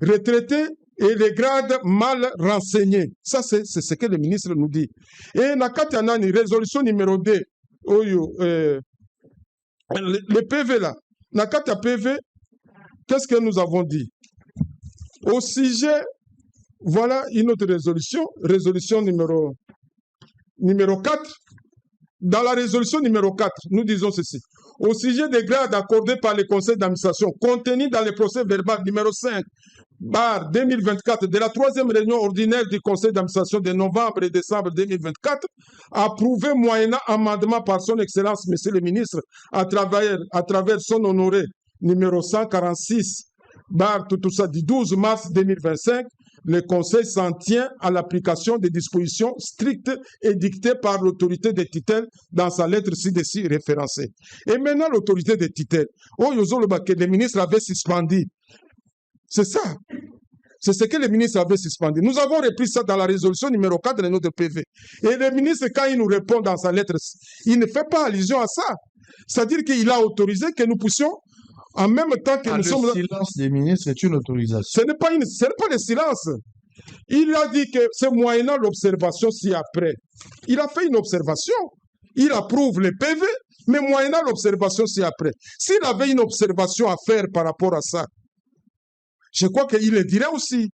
retraitées et les grades mal renseignés. Ça, c'est ce que le ministre nous dit. Et dans une résolution numéro 2, le PV là, dans le PV, qu'est-ce que nous avons dit? Au sujet, voilà une autre résolution numéro 4. Dans la résolution numéro 4, nous disons ceci. Au sujet des grades accordés par le conseil d'administration contenus dans le procès verbal numéro 5, bar 2024, de la 3e réunion ordinaire du conseil d'administration de novembre et décembre 2024, approuvé moyennant amendement par son excellence, monsieur le ministre, à travers son honoré numéro 146, bar tout ça, du 12 mars 2025, le Conseil s'en tient à l'application des dispositions strictes édictées par l'autorité des tutelles dans sa lettre ci-dessus référencée. Et maintenant, l'autorité des tutelles, que le ministre avait suspendu. C'est ça. C'est ce que le ministre avait suspendu. Nous avons repris ça dans la résolution numéro 4 de notre PV. Et le ministre, quand il nous répond dans sa lettre, il ne fait pas allusion à ça. C'est-à-dire qu'il a autorisé que nous puissions en même temps que nous sommes... Le silence des ministres est une autorisation. Ce n'est pas le silence. Il a dit que c'est moyennant l'observation ci-après. Il a fait une observation. Il approuve les PV, mais moyennant l'observation ci-après. S'il avait une observation à faire par rapport à ça, je crois qu'il le dirait aussi.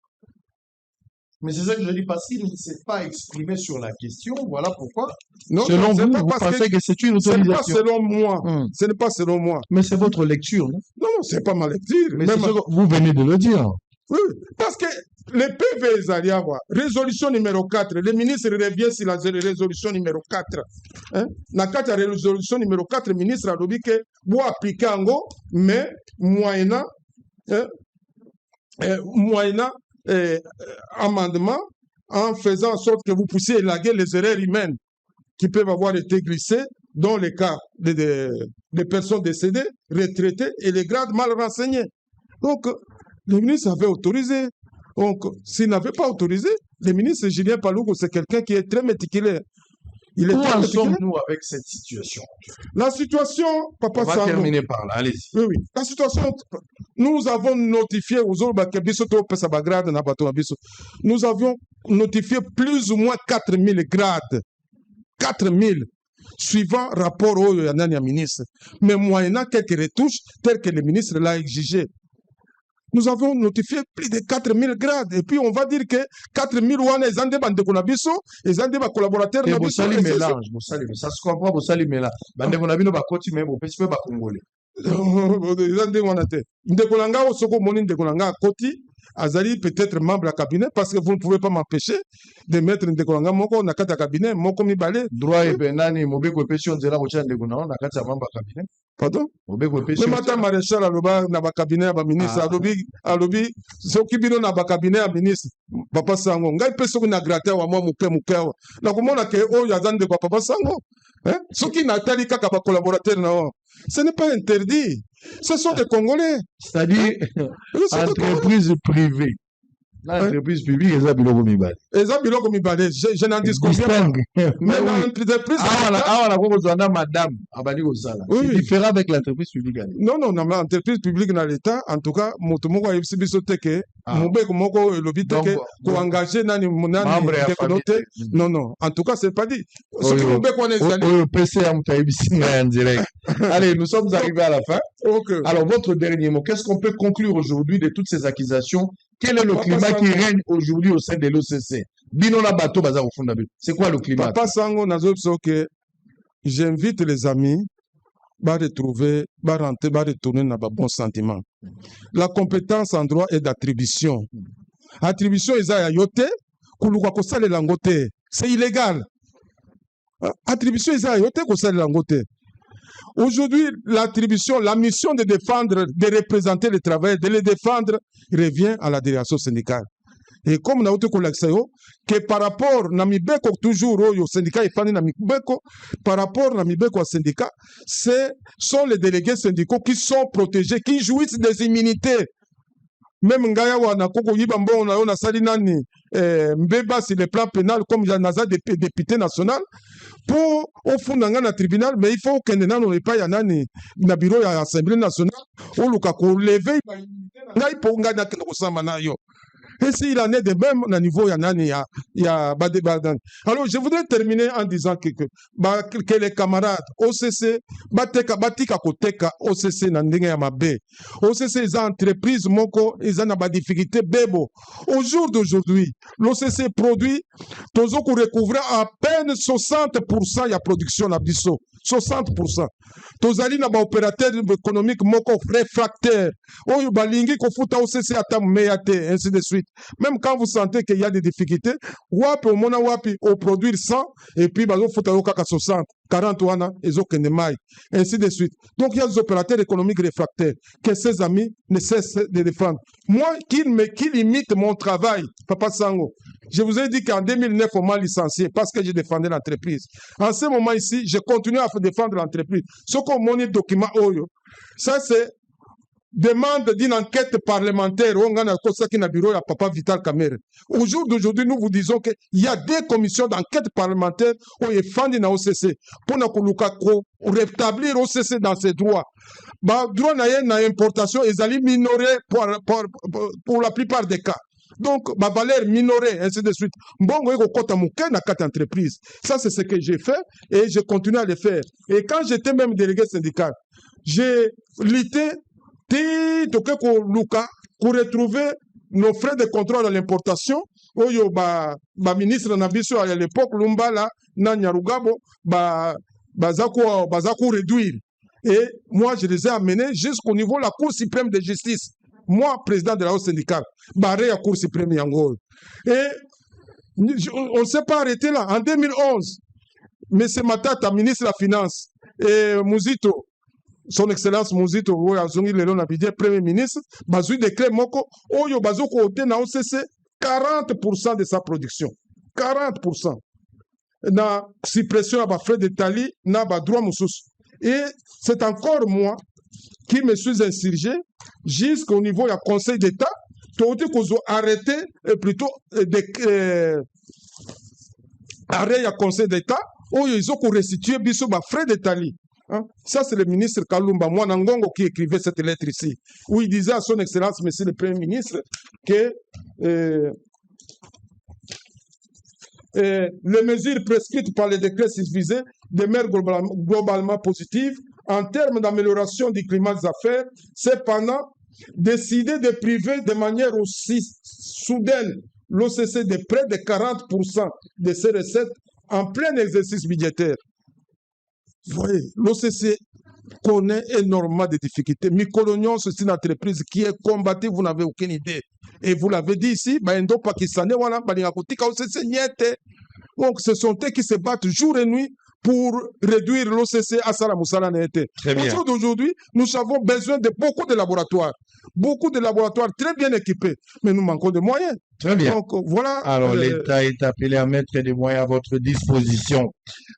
Mais c'est ça que je dis, parce qu'il ne s'est pas exprimé sur la question. Voilà pourquoi. Non, selon vous pensez que c'est une autorisation. Ce n'est pas selon moi. Ce n'est pas selon moi. Mais c'est votre lecture, non? Non, ce n'est pas ma lecture. Mais vous venez de le dire. Oui, parce que les PV Zaliawa, résolution numéro 4, le ministre revient sur la résolution numéro 4. Dans la résolution numéro 4, le ministre a dit que vous appliquez en gros, mais moyennant amendement en faisant en sorte que vous puissiez élaguer les erreurs humaines qui peuvent avoir été glissées dans les cas de personnes décédées, retraitées et les grades mal renseignés. Donc, le ministre avait autorisé. Donc, s'il n'avait pas autorisé, le ministre Julien Paluku, c'est quelqu'un qui est très méticuleux. Où en sommes-nous avec cette situation? La situation, Papa On va Sango, terminer par là, allez-y. oui, oui. La situation, nous avons notifié aux autres, nous avions notifié plus ou moins 4000 grades. 4000, suivant rapport au Yanania ministre. Mais moyennant quelques retouches, telles que le ministre l'a exigé. Nous avons notifié plus de 4000 grades. Et puis, on va dire que 4000 ouane, ils ont des bandes de collabiso, ils ont des collaborateurs. Et vous salez mélange, vous salez, ça se comprend, vous salez mélange. Bande de collabiso, bah, continue, vous pouvez pas congolais. Ndekolanga Osoko Moni Ndekolanga à Koti, Azali peut-être membre du cabinet parce que vous ne pouvez pas m'empêcher de mettre Ndekolanga Moko na kata cabinet, Moko mi balé. Droit et benani, mobeko pétion de la rocha Ndekolanga na kata membre cabinet. Pardon? Mobeko pétion. Mais madame maréchal aloba na ba cabinet à ba ministre, alobi, soki bino na ba cabinet à ministre, Papa Sango, ngai peso na gratter wa moi muke. Na komona ke o yazande kwa Papa Sango. Hein? Soki na tali kaka ba collaborateur na. Ce n'est pas interdit. Ce sont des Congolais. C'est-à-dire, entreprise privée. L'entreprise publique, ils ont biloko mibale. Ils ont biloko mibale. Je n'en disconviens pas. Mais l'entreprise madame, c'est différent avec l'entreprise publique. Non, l'entreprise publique dans l'État, en tout cas, motomoko a yebisi biso teke, mobeko moko elobi teke, ko engager nani déconnoté. Non, en tout cas, c'est pas dit. Ce qui mobeko on est PCA en direct. Allez, nous sommes arrivés à la fin. Alors, votre dernier mot, qu'est-ce qu'on peut conclure aujourd'hui de toutes ces accusations? Quel est le climat qui règne aujourd'hui au sein de l'OCC? C'est quoi le climat? Papa Sango que j'invite les amis à retrouver, à retourner dans de bons sentiments. La compétence en droit est d'attribution. Attribution est à yote, c'est illégal. Attribution est à yote, aujourd'hui, l'attribution, la mission de défendre, de représenter les travailleurs, de les défendre, revient à la délégation syndicale. Et comme nous avons que par rapport à Namibeko, toujours au syndicat, par rapport à Namibeko au syndicat, ce sont les délégués syndicaux qui sont protégés, qui jouissent des immunités. Même Ngaya wana koko yibambo na sali nani mbeba sur le plan pénal comme Janaza député national pour au fond na tribunal, mais il faut que nano pas ya nani na bureau ya assemblée nationale ou luka ko lever ba immunité ngai pour ngana ke ko samba na yo. Et s'il en est de même au niveau ya Badebadan. Alors, je voudrais terminer en disant que les camarades OCC, Batika Koteka, OCC Nandenge Yamabe, OCC, ils ont entreprise, Moko, ils ont des difficultés, Bebo. Au jour d'aujourd'hui, l'OCC produit, Tozo qu'on recouvre à peine 60% de production à Bissau. 60%. Tozali na ba opérateur économique moko réfractaire. Oyo balingi ko futa OCC atam meyate, ainsi de suite. Même quand vous sentez qu'il y a des difficultés, wapi au mona wapi au produire 100 et puis bazo futa yo kaka 60, 40 wana ezo kene mai, ainsi de suite. Donc il y a des opérateurs économiques réfractaires que ces amis ne cessent de défendre. Moi qui limite mon travail, Papa Sango. Je vous ai dit qu'en 2009, on m'a licencié parce que j'ai défendu l'entreprise. En ce moment ici, je continue à défendre l'entreprise. Ce qu'on m'a document, ça c'est demande d'une enquête parlementaire. On a un bureau à Papa Vital Kamere. Au jour d'aujourd'hui, nous vous disons qu'il y a des commissions d'enquête parlementaire où il est fondé dans l'OCC pour rétablir l'OCC dans ses droits. Droit na importation, ils allaient minorer pour la plupart des cas. Donc, ma valeur minorée, ainsi de suite. Ça, c'est ce que j'ai fait et je continue à le faire. Et quand j'étais même délégué syndical, j'ai lutté pour retrouver nos frais de contrôle à l'importation. Oyo ministre Nabiso à l'époque, Lumbala, Nanyarugabo, Bazako réduire. Et moi, je les ai amenés jusqu'au niveau de la Cour suprême de justice. Moi, président de la haute syndicale, barré à Cour suprême Yango. Et on ne s'est pas arrêté là. En 2011, M. Matata, ministre de la Finance, et Mouzito, son Excellence Mouzito, Premier ministre, Bazoui décret Moko, Oyo Bazoko Ote na OCC 40% de sa production. 40%. Na suppression à frais de tali, na droit moussous. Et c'est encore moi qui me suis insurgé jusqu'au niveau du Conseil d'État Tote kozo arrêté plutôt arrêt à Conseil d'État où ils ont restitué biso ba frais d'Italie. Hein? Ça, c'est le ministre Kalumba Mwanangongo qui écrivait cette lettre ici, où il disait à son Excellence, Monsieur le Premier ministre, que les mesures prescrites par les décrets susvisés demeurent globalement positives en termes d'amélioration du climat des affaires. Cependant, décider de priver de manière aussi soudaine l'OCC de près de 40% de ses recettes en plein exercice budgétaire. Vous voyez, l'OCC connaît énormément de difficultés. Mikolonion, c'est une entreprise qui est combattue, vous n'avez aucune idée. Et vous l'avez dit ici, donc ce sont eux qui se battent jour et nuit pour réduire l'OCC à Salamoussala Nété. Aujourd'hui, nous avons besoin de beaucoup de laboratoires très bien équipés, mais nous manquons de moyens. Très bien. Donc, voilà. Alors, l'État est appelé à mettre des moyens à votre disposition.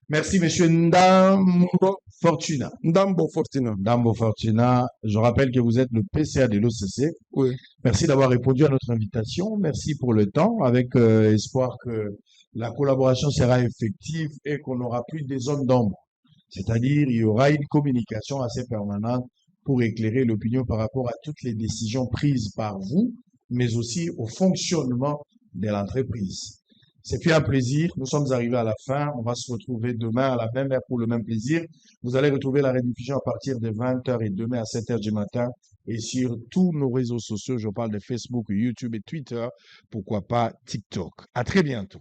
Merci, monsieur Ndambo Fortuna. Ndambo Fortuna. Ndambo Fortuna. Je rappelle que vous êtes le PCA de l'OCC. Oui. Merci d'avoir répondu à notre invitation. Merci pour le temps, avec espoir que la collaboration sera effective et qu'on n'aura plus des zones d'ombre. C'est-à-dire, il y aura une communication assez permanente pour éclairer l'opinion par rapport à toutes les décisions prises par vous, mais aussi au fonctionnement de l'entreprise. C'est puis un plaisir. Nous sommes arrivés à la fin. On va se retrouver demain à la même heure pour le même plaisir. Vous allez retrouver la rediffusion à partir de 20h et demain à 7h du matin. Et sur tous nos réseaux sociaux, je parle de Facebook, YouTube et Twitter. Pourquoi pas TikTok. À très bientôt.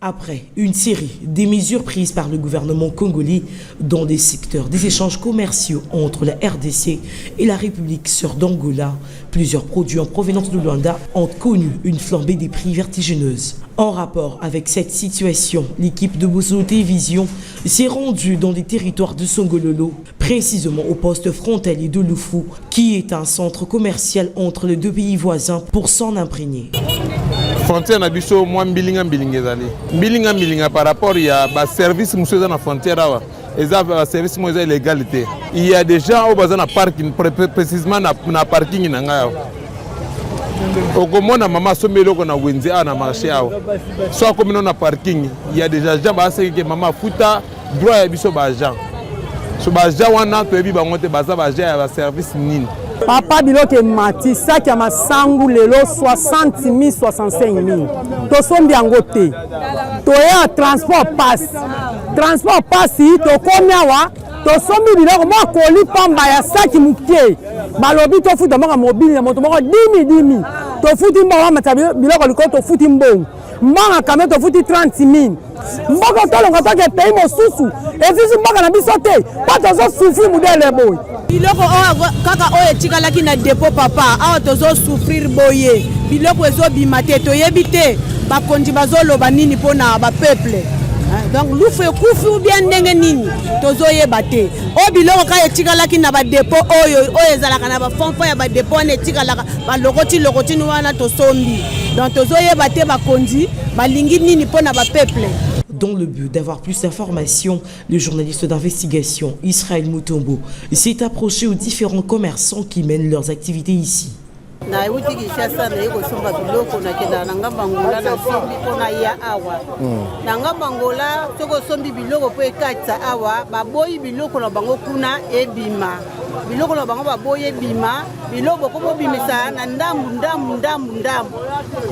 Après une série des mesures prises par le gouvernement congolais dans des secteurs des échanges commerciaux entre la RDC et la République sœur d'Angola, plusieurs produits en provenance de Luanda ont connu une flambée des prix vertigineuse. En rapport avec cette situation, l'équipe de Bosolo Télévision s'est rendue dans les territoires de Songololo, précisément au poste frontalier de Loufou, qui est un centre commercial entre les deux pays voisins pour s'en imprégner. Frontière na biso moi mbilinga ezali mbilinga par rapport ya ba service monsieur dans la frontière awa eza ba service mo eza illégalité il y a des gens au bazana parking précisément na parking na ngayo okomona mama someloko na wenzi na marché awa so comme na parking il y a déjà gens ba seki mama futa droit ya biso ba agent so ba agent wana to ebi bango te baza ba agent ya ba service nini. Papa biloke mati sac ya masangu lelo 60 000 65 000 to sombi yango te to ya transport passe to komia wa to sombi biloko mo koli pamba ya sac mukie balobi to futa maka mobile ya moto moko 10 to futi mbo mata biloko liko to futi mbongo mbanga kame to futi 30 000 mboko tolonga toke pays mosusu ezisi mbaka na biso te pa tozo souffrir mudele boy biloko kaka oyo etikalaki na depo papa awa tozo souffrir boye biloko ezobima te toyebi te bakonzi bazoloba nini mpona bapeuple donc lufu ekufi ou bien ndenge nini tozoyeba te oyo biloko kaka etikalaki na badepo oyo ezalaka na bafonfon ya badepo wana etikalaka balokotini wana tosombi donc tozoyeba te bakonzi balingi nini mpona bapeuple. Dans le but d'avoir plus d'informations, le journaliste d'investigation Israël Mutombo s'est approché aux différents commerçants qui mènent leurs activités ici. Na euti Kinshasa na yeko somba biloko na kenda na ngamba ngola na sombi pona ya awa na ngamba ngola toko sombi biloko po ekatsa awa baboyi biloko na bango kuna ebima biloko na bango baboyi ebima biloko ko bimisa na ndambu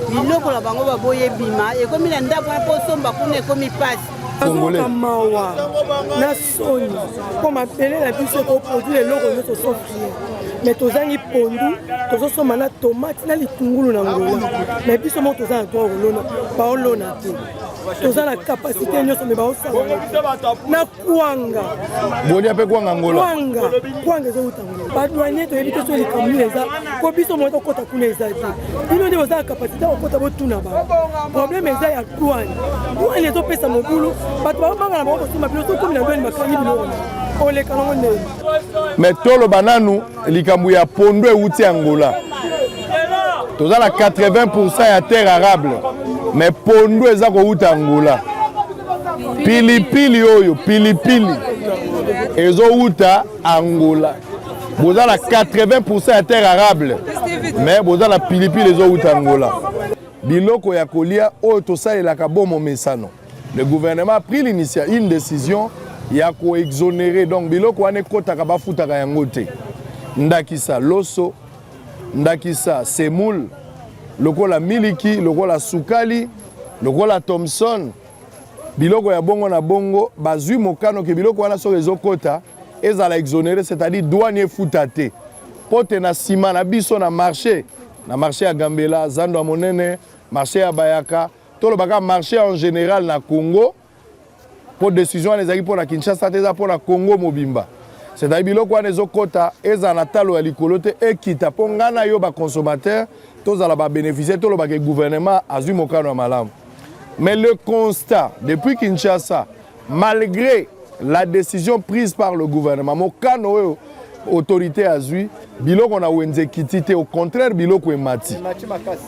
biloko na bango baboyi ebima ekomi na ndambu po somba kuna ekomi pasi Azoka mawa na soni po mapele na biso ko produire eloko nyonso sauf mais tozangi pondu tozosomba na tomate na litungulu na ngola mais biso mo toza na droit kolona baolona te toza na capacité nyonso me baosala na kwanga bolia mpe kwanga ngola kwanga ezouta ngola badouanier toyebi te so likambo eza po biso mo tokota kuna eza te bino nde boza na capacité okota botuna bango problème eza ya douane ezopesa mobulu bato babanga na bango kosomba bino sokomi na beni bakangi biloko oleka nango ndeni mais toloba nanu likambo ya pondu euti Angola toza na 80% ya terre arable mais pondu eza kouta Angola pilipili oyo pilipili ezouta Angola boza na 80% ya terre arable mais boza na pilipili ezouta Angola. Biloko ya kolia oyo tosalelaka bomo mesano. Le gouvernement a pris une décision ya ko exonérer donc biloko ane kotaka bafutaka yango te. Ndakisa loso, ndakisa semoule, lokola miliki, lokola sukali, lokola Thomson. Biloko ya bongo na bongo bazui mokano ke biloko wana so ezokota ezala exonéré, c'est-à-dire douane futa te. Pote na sima na biso na marché ya Gambela, Zando ya Monene, marché ya Bayaka, tolo baka marché en général na Congo. Pour décision les pour la Kinshasa teza pour la Congo mobimba. C'est-à-dire biloko wana ezokota ezana talo ya likolo te ekita po ngana yo ba consommateur tozala ba bénéficier tolo ba gouvernement azui mokano ya malamu. Mais le constat, depuis Kinshasa, malgré la décision prise par le gouvernement, mokano autorité azui, biloko na wenze kitite, au contraire biloko emati.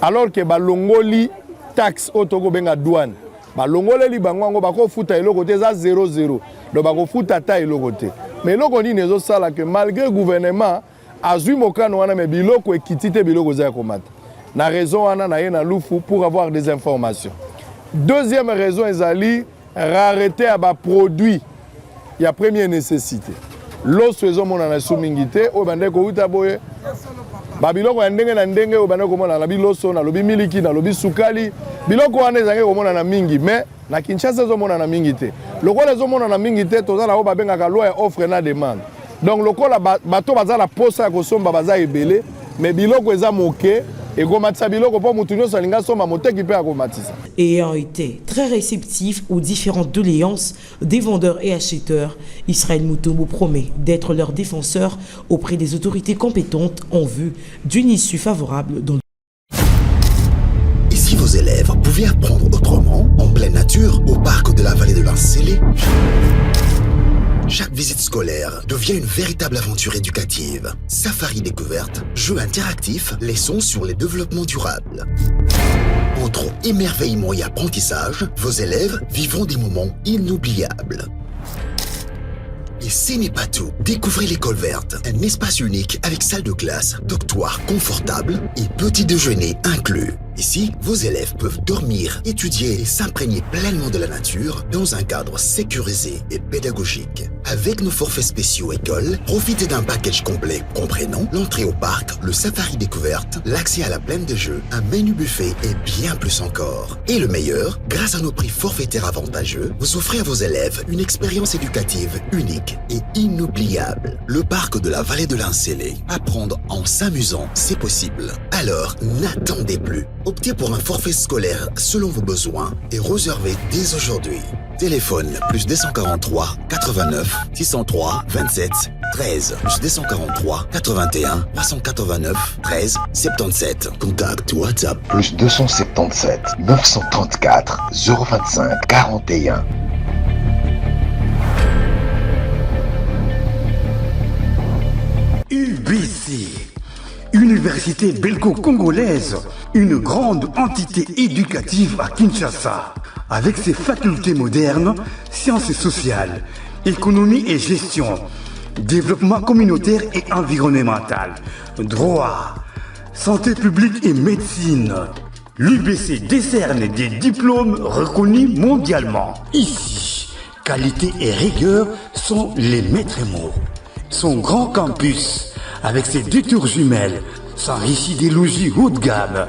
Alors que balongoli taxe otoko benga douane, balongoli li bango bako futa eloko te za 0,0, donc bako futa ta eloko te. Mais eloko ni nezo sala que malgré gouvernement azui mokano wana me biloko ekitite biloko za komata. Na raison wana na yena lufu pour avoir des informations. Deuxième raison, ezali rareté à bas produits. Il y a première nécessité. L'eau saison mon anasu mingité au bande ko uta boye. Babiloko ndenge na ndenge au bande ko mona na biloso na lobi miliki na lobi sukali. Biloko wana ezange ko mona na mingi mais na Kinshasa zo mona na mingité. Lokola zo mona na mingité tozala o babenga ka loi offre na demande. Donc lokola bato bazala posa ko somba baza ebele mais biloko eza moke. Ayant été très réceptif aux différentes doléances des vendeurs et acheteurs, Israël Mutombo promet d'être leur défenseur auprès des autorités compétentes en vue d'une issue favorable dans le... Et si vos élèves pouvaient apprendre autrement, en pleine nature, au parc de la vallée de l'Ancélé? Chaque visite scolaire devient une véritable aventure éducative. Safari découverte, jeux interactifs, leçons sur les développements durables. Entre émerveillement et apprentissage, vos élèves vivront des moments inoubliables. Et ce n'est pas tout. Découvrez l'école verte, un espace unique avec salle de classe, dortoir confortable et petit déjeuner inclus. Ici, vos élèves peuvent dormir, étudier et s'imprégner pleinement de la nature dans un cadre sécurisé et pédagogique. Avec nos forfaits spéciaux école, profitez d'un package complet comprenant l'entrée au parc, le safari découverte, l'accès à la plaine de jeux, un menu buffet et bien plus encore. Et le meilleur, grâce à nos prix forfaitaires avantageux, vous offrez à vos élèves une expérience éducative unique et inoubliable. Le parc de la vallée de l'Ancélé. Apprendre en s'amusant, c'est possible. Alors, n'attendez plus. Optez pour un forfait scolaire selon vos besoins et réservez dès aujourd'hui. Téléphone plus 243 89 603 27 13 plus 243 81 389 13 77. Contact WhatsApp plus 277 934 025 41. UBC, Université belgo-congolaise, une grande entité éducative à Kinshasa, avec ses facultés modernes, sciences sociales, économie et gestion, développement communautaire et environnemental, droit, santé publique et médecine. L'UBC décerne des diplômes reconnus mondialement. Ici, qualité et rigueur sont les maîtres mots. Son grand campus, avec ses 2 tours jumelles, s'enrichit des logis haut de gamme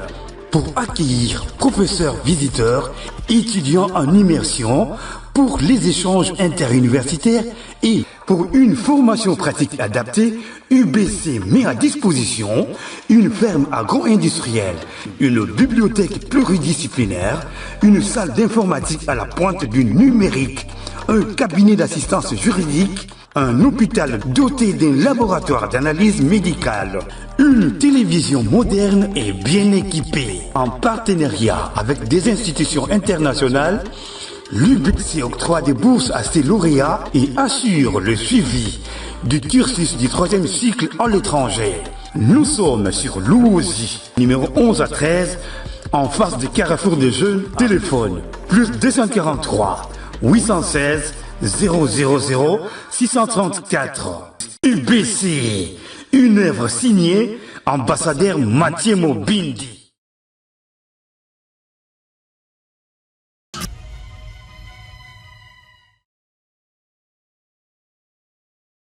pour accueillir professeurs visiteurs, étudiants en immersion, pour les échanges interuniversitaires et pour une formation pratique adaptée. UBC met à disposition une ferme agro-industrielle, une bibliothèque pluridisciplinaire, une salle d'informatique à la pointe du numérique, un cabinet d'assistance juridique, un hôpital doté d'un laboratoire d'analyse médicale, une télévision moderne et bien équipée. En partenariat avec des institutions internationales, l'UBC octroie des bourses à ses lauréats et assure le suivi du cursus du 3e cycle en l'étranger. Nous sommes sur Lououzi, numéro 11 à 13, en face de Carrefour des Jeunes. Téléphone plus 243 816 000 634. UBC, une œuvre signée Ambassadeur Mathieu Mobindi.